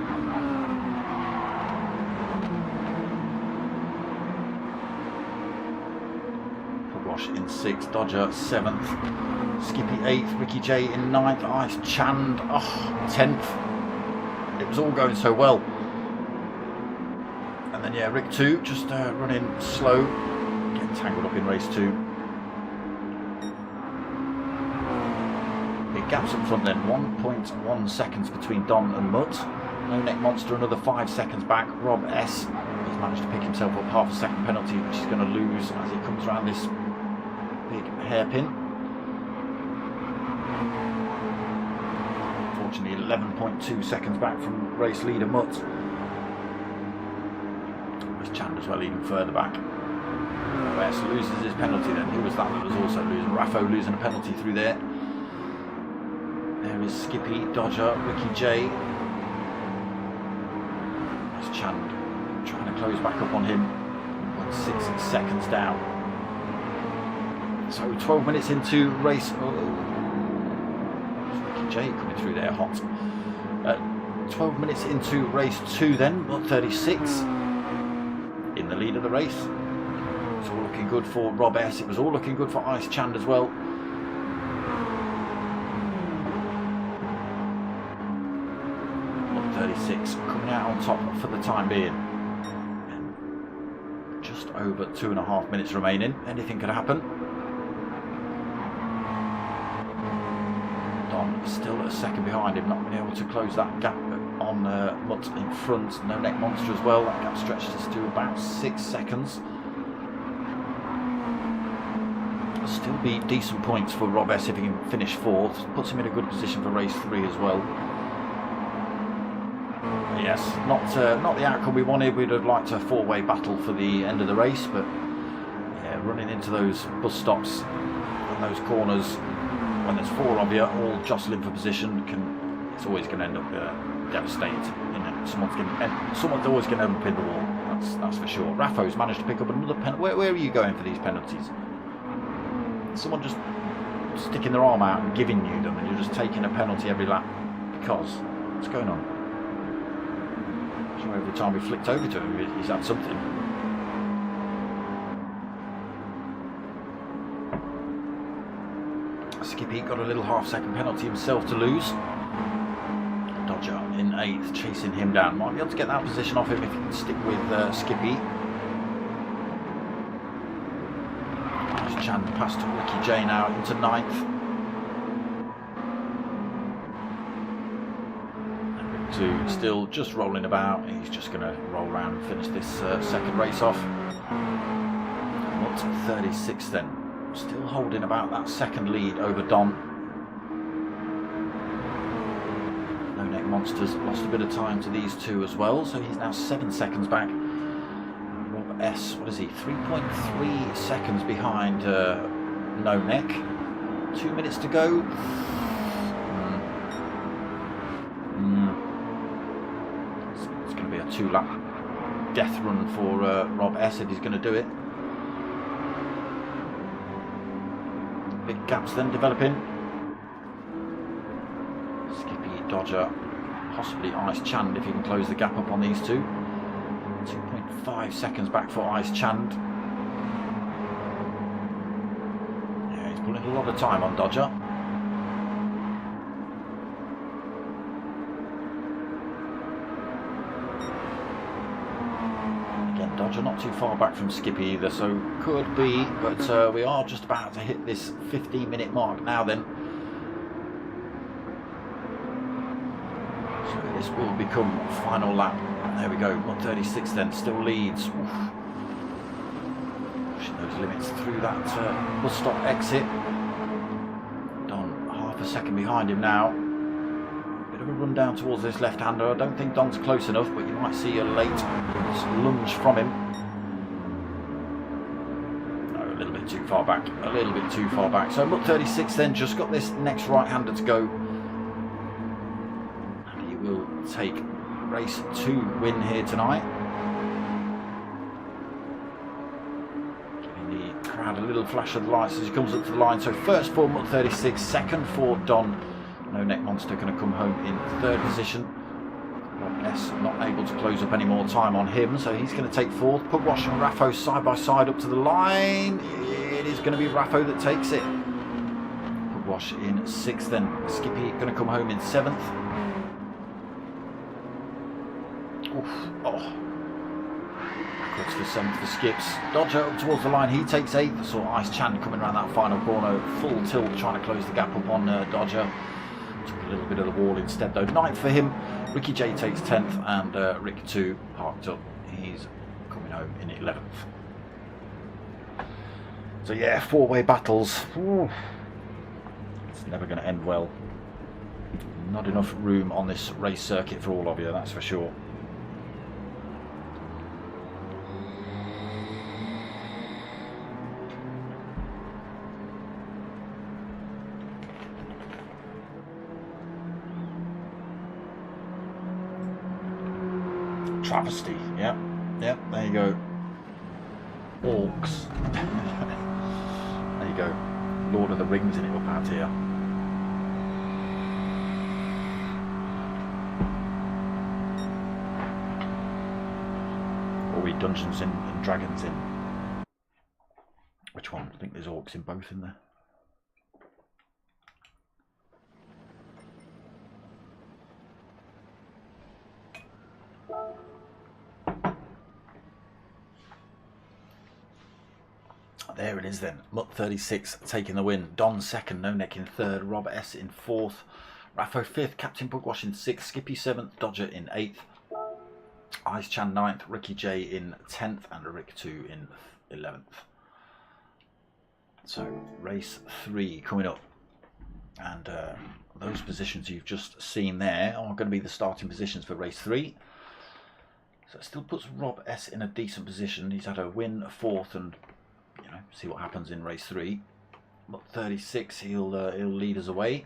In 6th, Dodger 7th, Skippy 8th, Ricky J in 9th, Ice Chan 10th. It was all going so well. And then yeah, Rick 2 just running slow, getting tangled up in race 2. Big gaps up front then, 1.1 seconds between Don and Mutt. No Neck Monster another 5 seconds back. Rob S has managed to pick himself up half a second penalty, which he's going to lose as he comes around this big hairpin. Unfortunately 11.2 seconds back from race leader Mutt. There's Chan as well, even further back. Wes loses his penalty then. Who was that was also losing? Raffo losing a penalty through there. There is Skippy, Dodger, Ricky J. There's Chan trying to close back up on him. 6 seconds down. So 12 minutes into race... Ricky J coming through there hot. 12 minutes into race 2 then, Mutt 36 in the lead of the race. It's all looking good for Rob S. It was all looking good for Ice Chan as well. Mutt 36 coming out on top for the time being. And just over 2.5 minutes remaining. Anything could happen. Still a second behind him, not being able to close that gap on Mutt in front. No Neck Monster as well, that gap stretches to about 6 seconds. Still be decent points for Rob S if he can finish 4th, puts him in a good position for race 3 as well. Yes, not the outcome we wanted. We'd have liked a 4-way battle for the end of the race, but yeah, running into those bus stops and those corners when there's 4 of you all jostling for position, it's always going to end up devastated. You know, someone's always going to end up in the wall. That's for sure. Raffo's managed to pick up another penalty. Where are you going for these penalties? Someone just sticking their arm out and giving you them, and you're just taking a penalty every lap because what's going on? So every time we flicked over to him, he's had something. Skippy got a little half-second penalty himself to lose. Dodger in 8th, chasing him down. Might be able to get that position off him if he can stick with Skippy. Nice chance past Ricky J now into 9th. And Rick 2 still just rolling about. He's just going to roll around and finish this second race off. Up to 36 then. Still holding about that second lead over Don. No Neck Monsters lost a bit of time to these two as well, so he's now 7 seconds back. Rob S, what is he? 3.3 seconds behind No Neck. 2 minutes to go. It's going to be a 2-lap death run for Rob S if he's going to do it. Big gaps then developing. Skippy, Dodger, possibly Ice Chand if he can close the gap up on these two. 2.5 seconds back for Ice Chand. Yeah, he's pulling a lot of time on Dodger. Dodger not too far back from Skippy either, so could be, but we are just about to hit this 15-minute mark now then. So this will become final lap. There we go, 1:36 then, still leads. Oof. Pushing those limits through that bus stop exit. Don half a second behind him now. Bit of a run down towards this left-hander. I don't think Don's close enough, but you might see a late lunge from him. No, a little bit too far back. A little bit too far back. So Mutt 36 then just got this next right-hander to go. And he will take race 2 win here tonight. Giving the crowd a little flash of the lights as he comes up to the line. So first for Mutt 36, second for Don. No Neck Monster going to come home in 3rd position. Rob S not able to close up any more time on him, so he's going to take 4th. Pugwash and Raffo side by side up to the line. It is going to be Raffo that takes it. Pugwash in 6th then. Skippy going to come home in 7th. Oof. Oh. Backwards for 7th for Skips. Dodger up towards the line. He takes 8th. Saw Ice Chan coming around that final corner. Full tilt trying to close the gap up on Dodger. Took a little bit of the wall instead though. 9th for him. Ricky J takes 10th and Rick 2 parked up. He's coming home in 11th. So yeah, 4-way battles. Ooh. It's never going to end well. Not enough room on this race circuit for all of you, that's for sure. Travesty, yep, there you go. Orcs. There you go. Lord of the Rings in it up out here. Or we Dungeons and Dragons in. Which one? I think there's orcs in both in there. There it is then. Mutt 36 taking the win. Don 2nd, No Neck in 3rd, Rob S in 4th, Raffo 5th, Captain Pugwash in 6th, Skippy 7th, Dodger in 8th, Ice Chan 9th, Ricky J in 10th and Rick 2 in 11th. So race 3 coming up, and those positions you've just seen there are going to be the starting positions for race 3. So it still puts Rob S in a decent position. He's had a win, a 4th, and see what happens in race 3. But 36, he'll lead us away.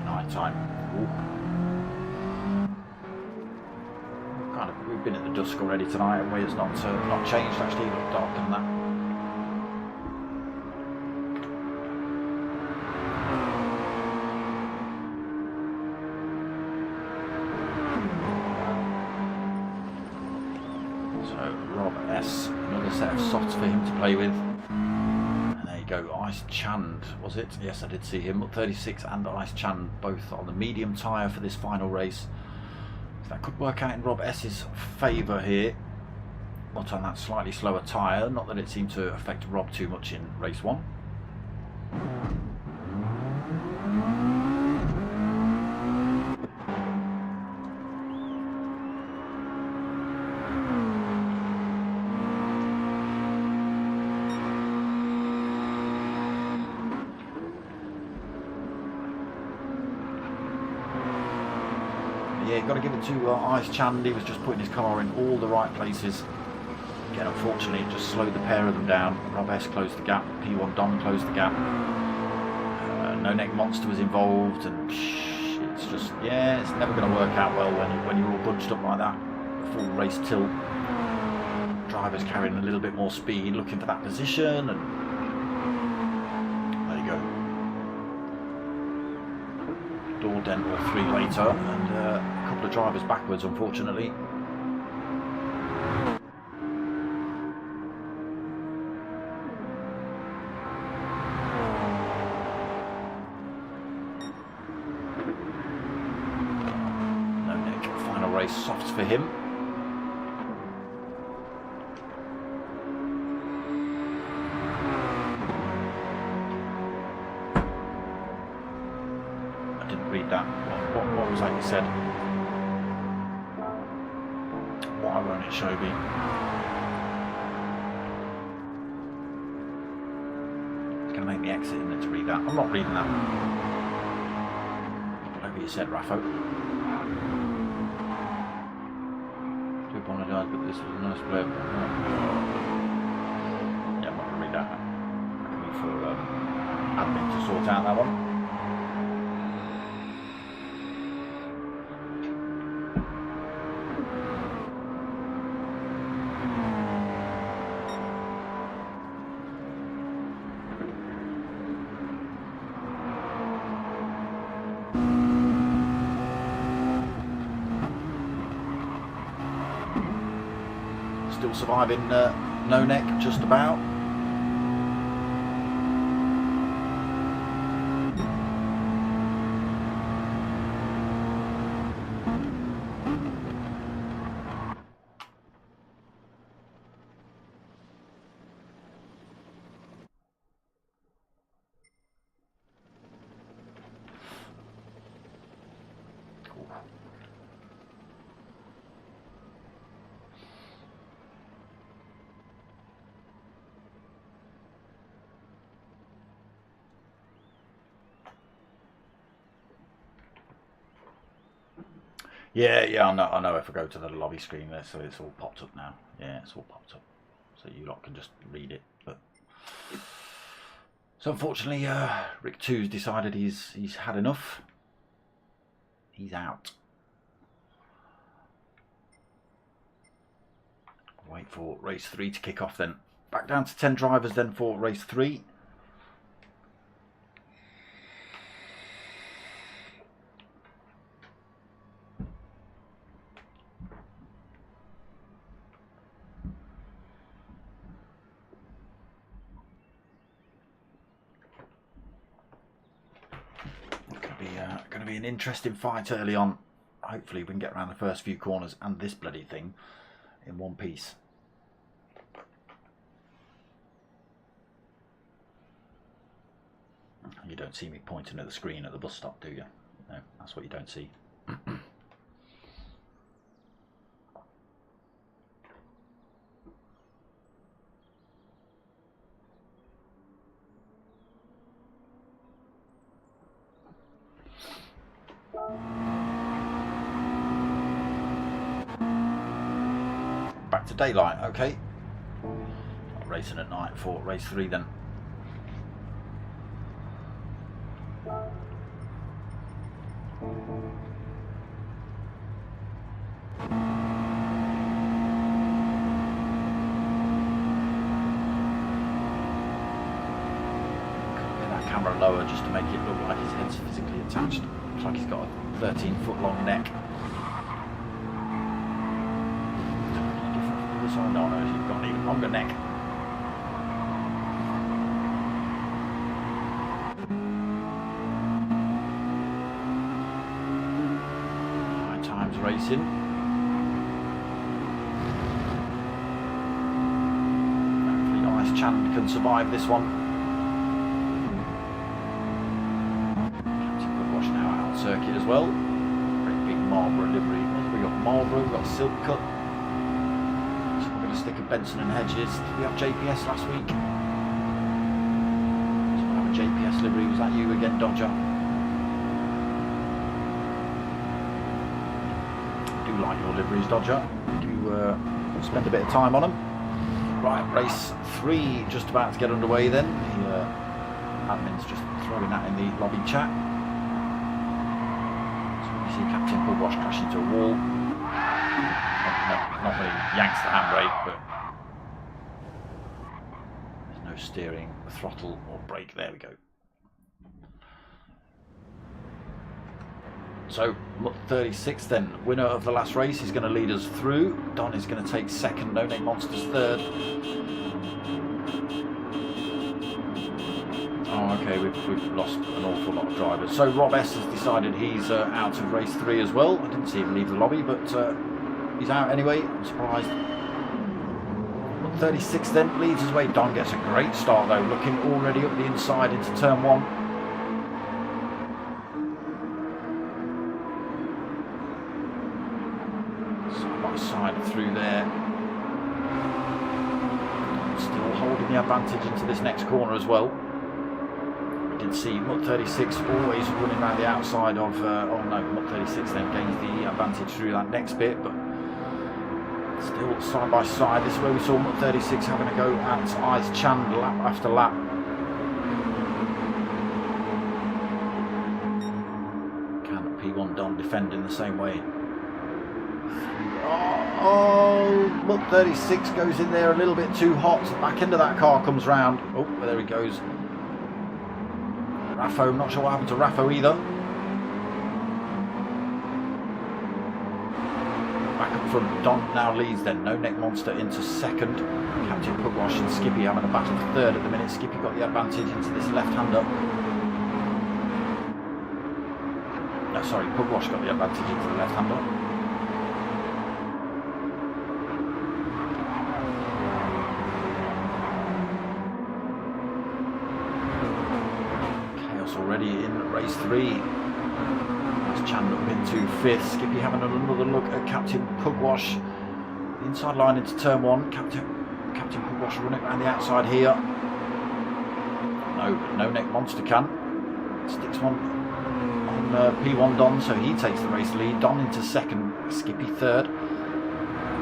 Night time. We've been at the dusk already tonight. The weather's not changed actually. It looked darker than that. So So Rob S, another set of softs for him to play with. And there you go, Ice Chand, was it? Yes, I did see him. 36 and Ice Chand both on the medium tyre for this final race. So that could work out in Rob S's favour here. But on that slightly slower tyre, not that it seemed to affect Rob too much in race 1. Yeah, you've got to give it to Ice Chand. He was just putting his car in all the right places. Again, unfortunately, it just slowed the pair of them down. Rob S closed the gap, P1 Dom closed the gap. No Neck Monster was involved, and it's just, yeah, it's never going to work out well when you're all bunched up like that. Full race tilt. Drivers carrying a little bit more speed, looking for that position, and there you go. Door dent or 3 later, and a couple of drivers backwards, unfortunately. Softs for him. I didn't read that. What was that you said? Why won't it show me? It's going to make me exit, isn't it, to read that? I'm not reading that. Whatever you said, Raffo. Apologise, but this was a nice blip. Yeah, I'm not going to read that. I can leave for admin to sort out that one. Still surviving No Neck, just about. Yeah, I know. If I go to the lobby screen there, so it's all popped up now. Yeah, it's all popped up, so you lot can just read it. But so unfortunately, Rick 2's decided he's had enough. He's out. Wait for race 3 to kick off then. Back down to 10 drivers then for race 3. Going to be an interesting fight early on. Hopefully we can get around the first few corners and this bloody thing in one piece. You don't see me pointing at the screen at the bus stop, do you? No, that's what you don't see. Back to daylight, okay. Not racing at night for race 3 then. Camera lower just to make it look like his head's physically attached. Looks like he's got a 13-foot long neck. Totally different from the other side. No, he's got an even longer neck. High times racing. Hopefully Ice Chand can survive this one. Captain Pugwash now out on circuit as well. Great big Marlborough livery. We've got Marlborough, we've got Silk Cut. So we're going to stick a Benson and Hedges. Did we have JPS last week? So we'll have a JPS livery. Was that you again, Dodger? I do like your liveries, Dodger. Do spend a bit of time on them. Right, race 3 just about to get underway then. The admin's just throwing that in the lobby chat. Captain Pugwash crashed into a wall. Not when he yanks the handbrake, but there's no steering, throttle or brake. There we go. So, 36 then, winner of the last race is going to lead us through. Don is going to take second, No Name Monster's third. Oh, okay, we've lost an awful lot of drivers. So Rob S has decided he's out of race 3 as well. I didn't see him leave the lobby, but he's out anyway. I'm surprised. 36 then leads his way. Don gets a great start though, looking already up the inside into turn 1. Side by side through there. Still holding the advantage into this next corner as well. Did see Mutt 36 always running around the outside of oh no, Mutt 36 then gains the advantage through that next bit, but still side by side. This is where we saw Mutt 36 having a go at Ice Chand lap after lap. Can P1 Don defend in the same way? Oh, Mutt 36 goes in there a little bit too hot. Back end of that car comes round. Oh, there he goes. Raffo, I'm not sure what happened to Raffo either. Back up front, Don now leads then. No Neck Monster into second. Captain Pugwash and Skippy having a battle for third at the minute. Skippy got the advantage into this left-hander. No, sorry, Pugwash got the advantage into the left-hander. Already in race 3. That's Chand up into 5th. Skippy having another look at Captain Pugwash. The inside line into turn 1. Captain Pugwash running around the outside here. No Neck Monster can. Sticks one on P1 Don, so he takes the race lead. Don into second. Skippy third.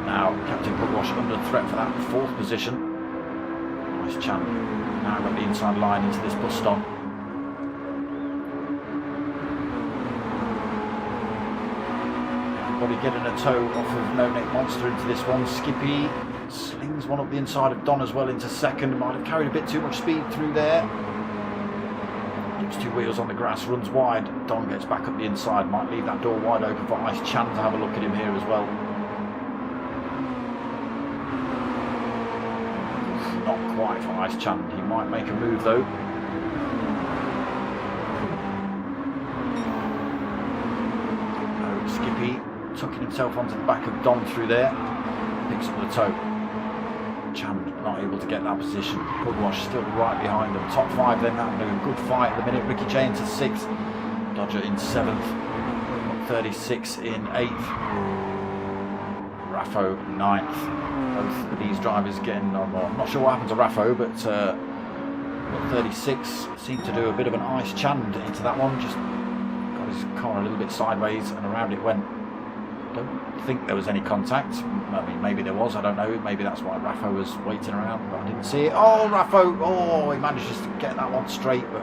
Now Captain Pugwash under threat for that 4th position. Nice Chand. Now got the inside line into this bus stop. Everybody getting a toe off of No Neck Monster into this one. Skippy slings one up the inside of Don as well into second. Might have carried a bit too much speed through there. Keeps 2 wheels on the grass, runs wide. Don gets back up the inside. Might leave that door wide open for Ice Chand to have a look at him here as well. Not quite for Ice Chand. He might make a move though. No, Skippy tucking himself onto the back of Don through there. Picks up the toe. Chand not able to get that position. Pugwash still right behind them. Top 5 then having a good fight at the minute. Ricky J into 6th. Dodger in 7th. 36 in 8th. Raffo 9th. Both of these drivers getting on. I'm not sure what happened to Raffo, but 36 seemed to do a bit of an Ice Chand into that one. Just got his car a little bit sideways and around it went. Don't think there was any contact. I mean, maybe there was, I don't know. Maybe that's why Raffo was waiting around, but I didn't see it. Oh, Raffo! Oh, he manages to get that one straight, but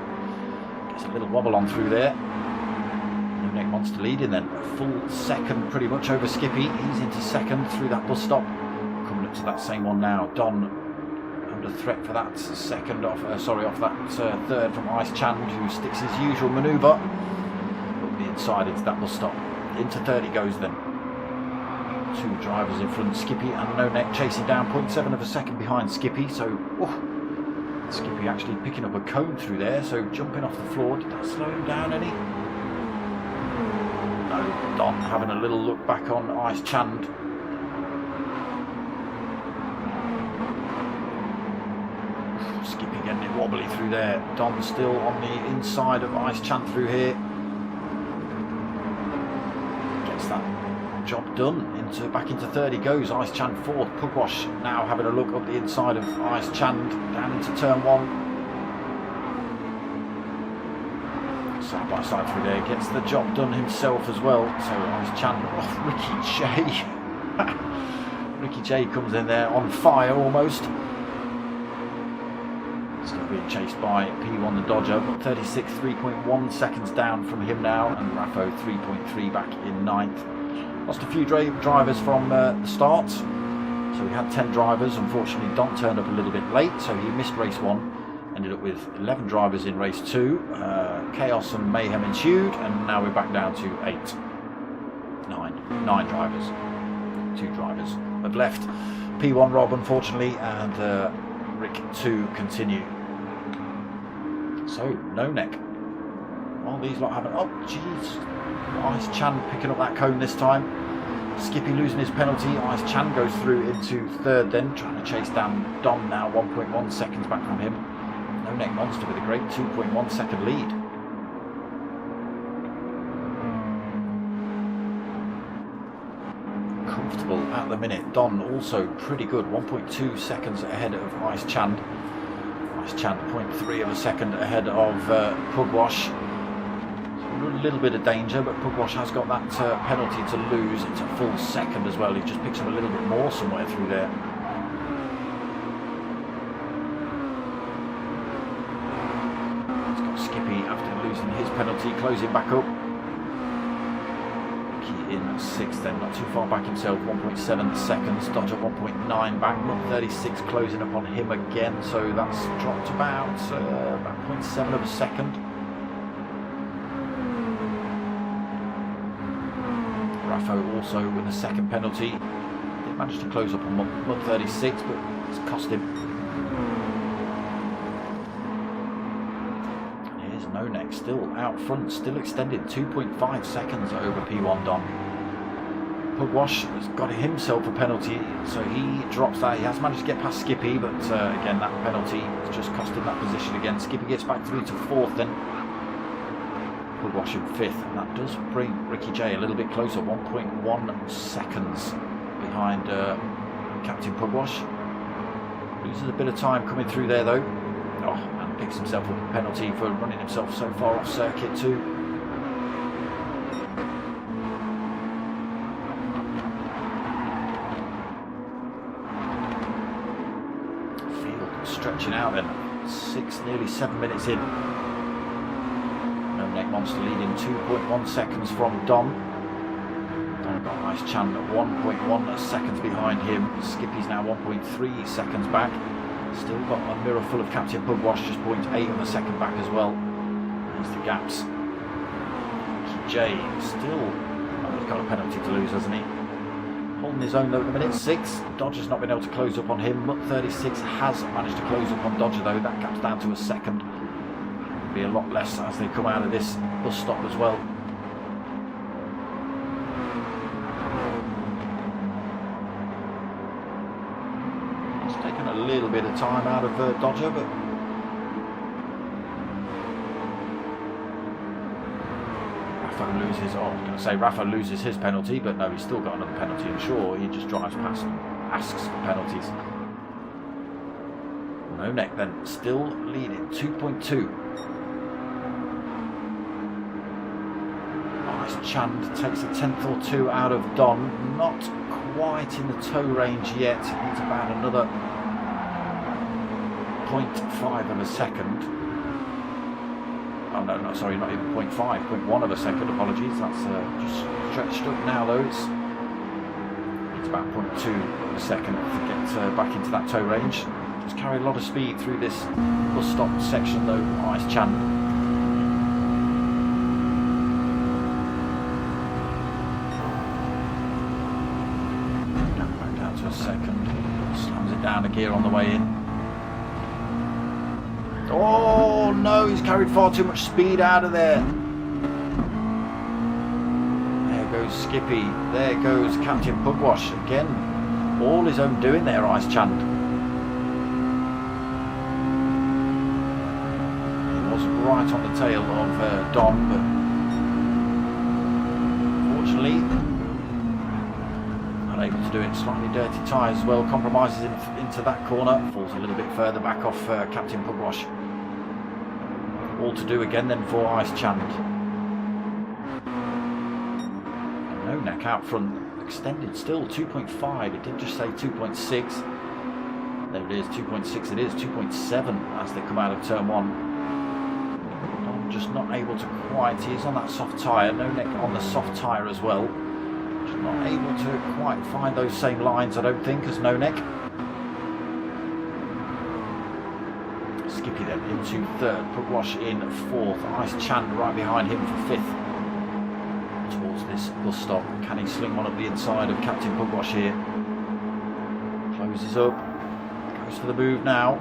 gets a little wobble on through there. No Neck Monster leading then. A full second pretty much over Skippy. He's into second through that bus stop. Coming up to that same one now. Don under threat for that second off, off that third from Ice Chand, who sticks his usual manoeuvre up the inside into that bus stop. Into third he goes then. 2 drivers in front. Skippy and No Neck chasing down, 0.7 of a second behind Skippy. So, Skippy actually picking up a cone through there. So jumping off the floor. Did that slow him down any? No. Don having a little look back on Ice Chand. Skippy getting it wobbly through there. Don still on the inside of Ice Chand through here. Gets that job done. Back into third he goes. Ice Chand fourth. Pugwash now having a look up the inside of Ice Chand down into turn 1. Side by side through there. Gets the job done himself as well. So Ice Chand off Ricky J. Ricky J comes in there on fire almost. Still being chased by P1 the Dodger, but 36, 3.1 seconds down from him now, and Raffo 3.3 back in 9th. Lost a few drivers from the start, so we had 10 drivers. Unfortunately, Don turned up a little bit late, so he missed race 1. Ended up with 11 drivers in race 2. Chaos and mayhem ensued, and now we're back down to 9 drivers. 2 drivers have left. P1 Rob, unfortunately, and Rick 2 continue. So, No Neck. All these lot haven't. Oh, jeez. Ice Chan picking up that cone this time. Skippy losing his penalty. Ice Chan goes through into third then, trying to chase down Dom now, 1.1 seconds back from him. No Neck Monster with a great 2.1 second lead. Comfortable at the minute. Don also pretty good, 1.2 seconds ahead of Ice Chand. Ice Chand 0.3 of a second ahead of Pugwash. A little bit of danger, but Pugwash has got that penalty to lose. It's a full second as well. He just picks up a little bit more somewhere through there. It's got Skippy after losing his penalty, closing back up. In 6th then, not too far back himself, 1.7 seconds. Dodger 1.9 back, not 36 closing up on him again, so that's dropped about 0.7 of a second. Raffo also with a second penalty. Didn't manage to close up on Mud 36, but it's cost him. No Neck still out front, still extended 2.5 seconds over P1 Don. Pugwash has got himself a penalty, so he drops that. He has managed to get past Skippy, but again that penalty has just cost him that position again. Skippy gets back through to 4th then. Pugwash in 5th, and that does bring Ricky J a little bit closer, 1.1 seconds behind Captain Pugwash. Loses a bit of time coming through there though. And picks himself up a penalty for running himself so far off circuit too. Field stretching out then, 6, nearly 7 minutes in. No Neck Monster leading 2.1 seconds from Dom. Don got Ice Chan at 1.1 seconds behind him. Skippy's now 1.3 seconds back. Still got a mirror full of Captain Pugwash, just 0.8 of a second back as well. There's the gaps. J still, he's got a penalty to lose, hasn't he? Holding his own though at the minute, 6. Dodger's not been able to close up on him. Mutt 36 has managed to close up on Dodger though. That gap's down to a second. It'll be a lot less as they come out of this bus stop as well. A little bit of time out of Dodger, but Raffo loses. I was going to say Raffo loses his penalty, but no, he's still got another penalty. I'm sure he just drives past and asks for penalties. No Neck then, still leading 2.2. Ice Chand takes a 10th or 2 out of Don. Not quite in the tow range yet. It's about another 0.5 of a second. Oh no, sorry, not even 0.5, 0.1 of a second, apologies. That's just stretched up now though. It's about 0.2 of a second to get back into that tow range. Just carried a lot of speed through this bus stop section though, Ice Chan. second. Slams it down a gear on the way in. Oh no, he's carried far too much speed out of there. There goes Skippy. There goes Captain Pugwash. Again, all his own doing there, Ice Chand. He was right on the tail of Don, but unfortunately unable to do it. Slightly dirty tyres as well, compromises into that corner, falls a little bit further back off Captain Pugwash. All to do again then for Ice Chand. No neck out front, extended still 2.5, it did just say 2.6. There it is, 2.6 it is, 2.7 as they come out of turn 1. I'm just not able to quite, he is on that soft tyre, no neck on the soft tyre as well. Just not able to quite find those same lines, I don't think, as No Neck. Skippy then into third, Pugwash in fourth, Ice Chand right behind him for fifth. Towards this bus stop, can he sling one up the inside of Captain Pugwash here? Closes up, goes for the move now.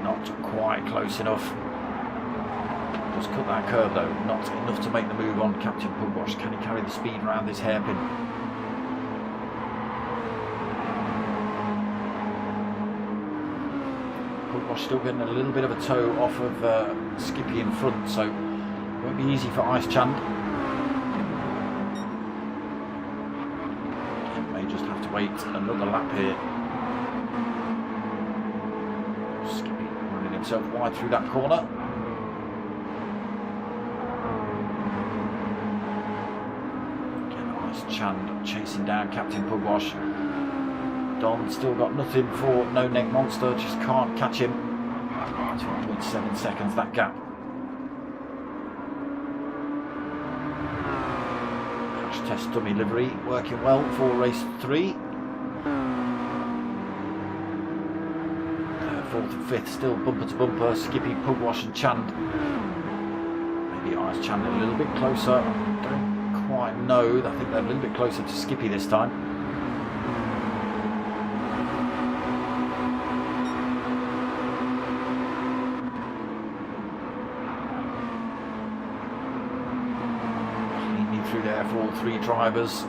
Not quite close enough. Just cut that curve though, not enough to make the move on Captain Pugwash. Can he carry the speed around this hairpin? Pugwash still getting a little bit of a toe off of Skippy in front, so it won't be easy for Ice Chand. He may just have to wait another lap here. Skippy running himself wide through that corner. Chand chasing down Captain Pugwash. Don still got nothing for No Neck Monster, just can't catch him. 2.7 seconds that gap. Crash test dummy livery working well for race 3. Fourth and fifth still bumper to bumper, Skippy, Pugwash and Chand. Maybe Ice Chand a little bit closer. Don't quite know, I think they're a little bit closer to Skippy this time. Cleanly through there for all three drivers.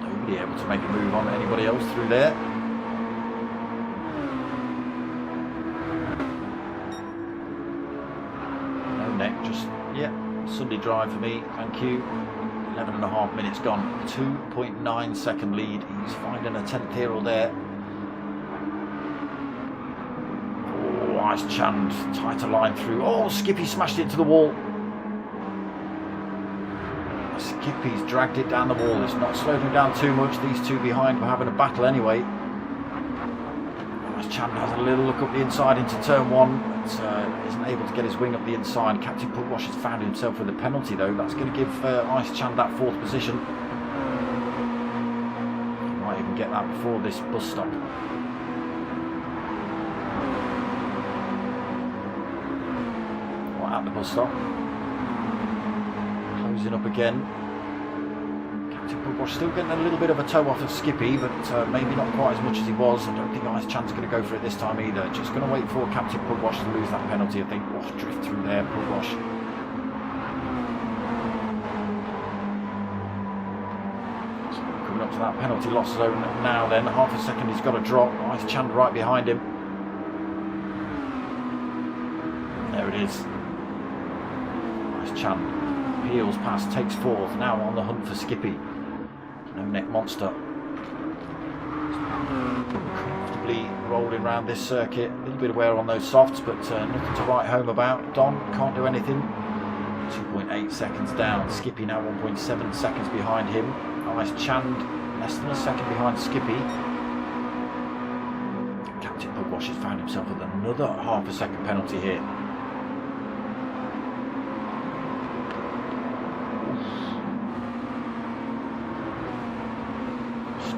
Nobody able to make a move on anybody else through there. Sunday drive for me, thank you. 11.5 minutes gone, 2.9 second lead. He's finding a 10th here or there. Oh, Ice Chand, tighter line through. Oh, Skippy smashed it into the wall. Skippy's dragged it down the wall. It's not slowed him down too much. These two behind were having a battle anyway. Ice Chand has a little look up the inside into turn 1. Isn't able to get his wing up the inside. Captain Pugwash has found himself with a penalty though. That's going to give Ice Chand that fourth position. He might even get that before this bus stop. Or at the bus stop. Closing up again. Captain Pugwash still getting a little bit of a toe off of Skippy, but maybe not quite as much as he was. I don't think Ice Chand's going to go for it this time either. Just going to wait for Captain Pugwash to lose that penalty, I think. Oh, drift through there, Pugwash. So coming up to that penalty loss zone now then. Half a second he's got to drop. Ice Chand right behind him. There it is. Ice Chand peels past, takes fourth. Now on the hunt for Skippy. No Neck Monster. Comfortably rolling around this circuit. A little bit of wear on those softs, but nothing to write home about. Don can't do anything. 2.8 seconds down. Skippy now 1.7 seconds behind him. Ice Chand less than a second behind Skippy. Captain Pugwash has found himself with another half a second penalty here.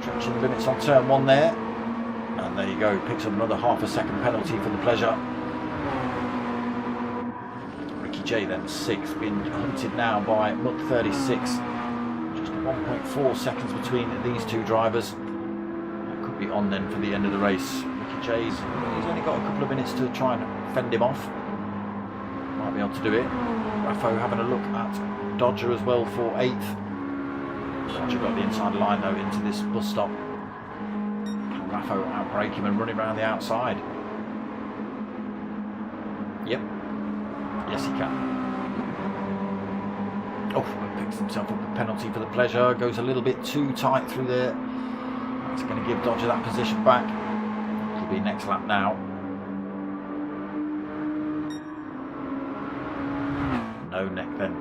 Stretching the limits on turn 1 there, and there you go, picks up another half a second penalty for the pleasure. J then 6th, being hunted now by Mutt 36. Just 1.4 seconds between these two drivers. That could be on then for the end of the race. Ricky J's, he's only got a couple of minutes to try and fend him off. Might be able to do it. Raffo having a look at Dodger as well for 8th. Dodger got the inside line though into this bus stop. Can Raffo outbrake him and run him around the outside? Yep. Yes, he can. Oh, picks himself up a penalty for the pleasure. Goes a little bit too tight through there. That's going to give Dodger that position back. It'll be next lap now. No neck then.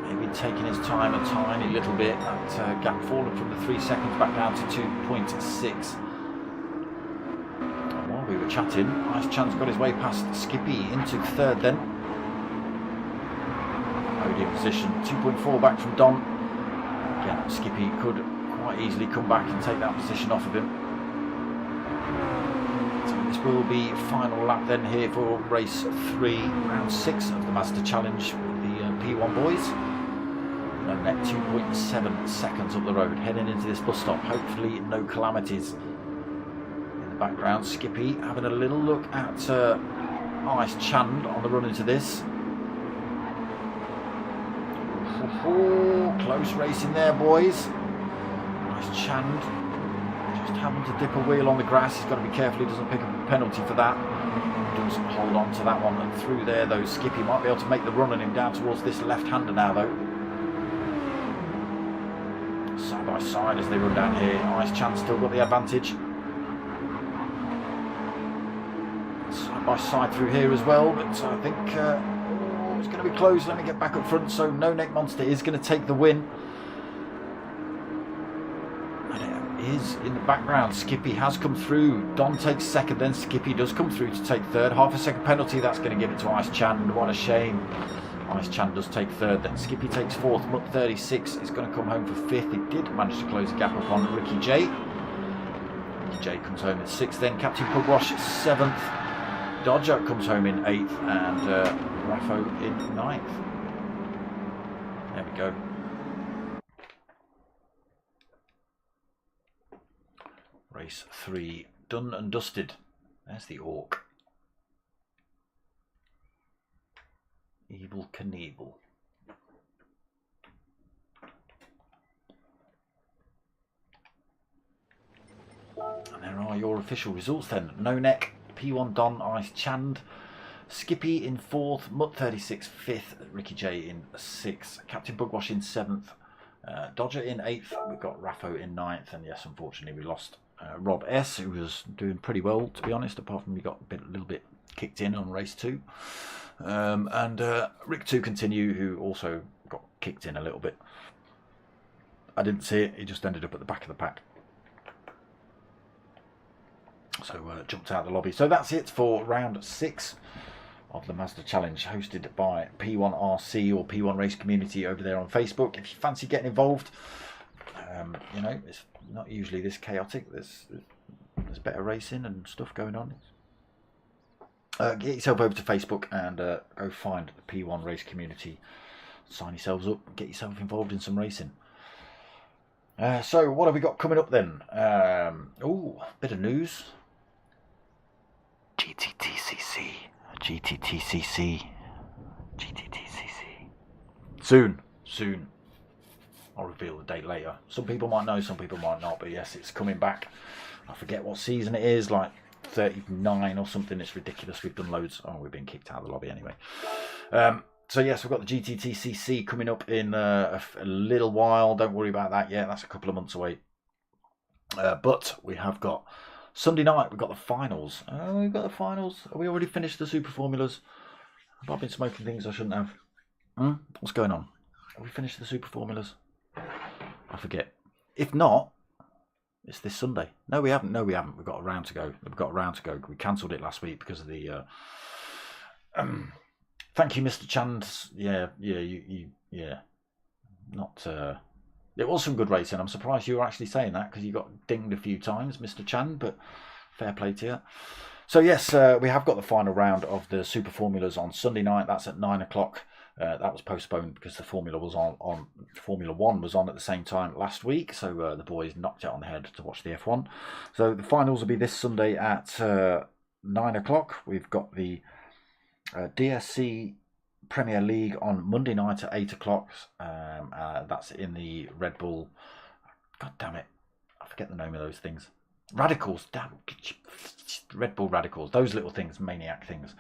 Maybe taking his time a tiny little bit. That gap fallen from the 3 seconds back down to 2.6. And while we were chatting, Ice Chan's got his way past Skippy into 3rd then. Podium position, 2.4 back from Don. Again, Skippy could quite easily come back and take that position off of him. So this will be final lap then here for race 3, round 6 of the Mazda Challenge with the P1 boys. No net, 2.7 seconds up the road, heading into this bus stop. Hopefully no calamities. In the background, Skippy having a little look at Ice Chan on the run into this. Close racing there, boys. Ice Chan just having to dip a wheel on the grass. He's got to be careful he doesn't pick up a penalty for that. Does hold on to that one and through there though. Skippy might be able to make the run on him down towards this left-hander now though. Side by side as they run down here. Ice Chan still got the advantage. Side by side through here as well, but I think it's going to be close. Let me get back up front. So No Neck Monster is going to take the win. And it is in the background. Skippy has come through. Don takes 2nd, then Skippy does come through to take 3rd. Half a second penalty, that's going to give it to Ice Chan. What a shame. Ice Chan does take 3rd, then Skippy takes 4th. Mutt 36 is going to come home for 5th. He did manage to close the gap up on Ricky J. Ricky J comes home in 6th, then Captain Pugwash 7th. Dodger comes home in 8th, and Raffo in 9th. There we go. Race 3 done and dusted. There's the Orc. Evil Knievel. And there are your official results then. No Neck, P1 Don, Ice Chand, Skippy in 4th, Mutt 36 5th, Ricky J in 6th, Captain Bugwash in 7th, Dodger in 8th, we've got Raffo in 9th, and yes, unfortunately we lost Rob S, who was doing pretty well to be honest, apart from he got a little bit kicked in on race 2. And Rick 2 Continue, who also got kicked in a little bit. I didn't see it, he just ended up at the back of the pack. So jumped out of the lobby. So that's it for round 6 of the Mazda Challenge, hosted by P1RC or P1 Race Community over there on Facebook. If you fancy getting involved, you know, it's not usually this chaotic. There's better racing and stuff going on. Get yourself over to Facebook and go find the P1 Race Community. Sign yourselves up and get yourself involved in some racing. So what have we got coming up then? Oh, bit of news. GTTCC. Soon. I'll reveal the date later. Some people might know, some people might not, but yes, it's coming back. I forget what season it is, like 39 or something. It's ridiculous. We've done loads. Oh, we've been kicked out of the lobby anyway. So yes, we've got the GTTCC coming up in a little while. Don't worry about that yet. That's a couple of months away. But we have got Sunday night. We've got the finals. We've got the finals. Have we already finished the Super Formulas? Have I been smoking things I shouldn't have? What's going on? Have we finished the Super Formulas? I forget. If not, it's this Sunday. No, we haven't. We've got a round to go. We cancelled it last week because of the. Thank you, Mr. Chand. Yeah. Not. It was some good racing. I'm surprised you were actually saying that because you got dinged a few times, Mr. Chand. But fair play to you. So yes, we have got the final round of the Super Formulas on Sunday night. That's at 9 o'clock. That was postponed because the Formula was on Formula One was on at the same time last week, so the boys knocked it on the head to watch the F1. So the finals will be this Sunday at 9 o'clock. We've got the DSC Premier League on Monday night at 8 o'clock. That's in the Red Bull. God damn it, I forget the name of those things. Radicals, damn, Red Bull Radicals, those little things, maniac things.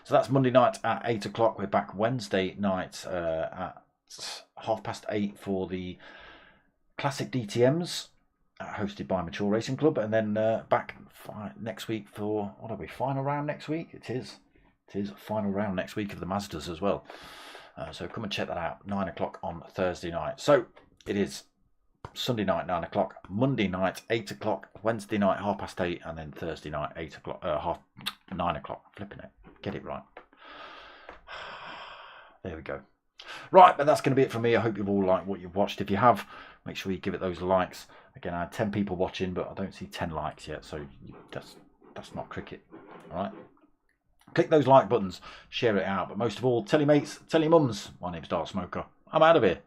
So that's Monday night at 8 o'clock. We're back Wednesday night at 8:30 for the Classic DTMs, hosted by Mature Racing Club, and then back next week for, what are we, final round next week? It is final round next week of the Mazdas as well. So come and check that out, 9 o'clock on Thursday night. So it is Sunday night 9 o'clock, Monday night 8 o'clock, Wednesday night 8:30, and then Thursday night 8 o'clock, 9 o'clock. Flipping it, get it right. There we go. Right, but that's going to be it for me. I hope you've all liked what you've watched. If you have, make sure you give it those likes. Again, I had 10 people watching, but I don't see 10 likes yet, so that's not cricket. All right. Click those like buttons, share it out, but most of all, tell your mates, tell your mums. My name's Dark Smoker. I'm out of here.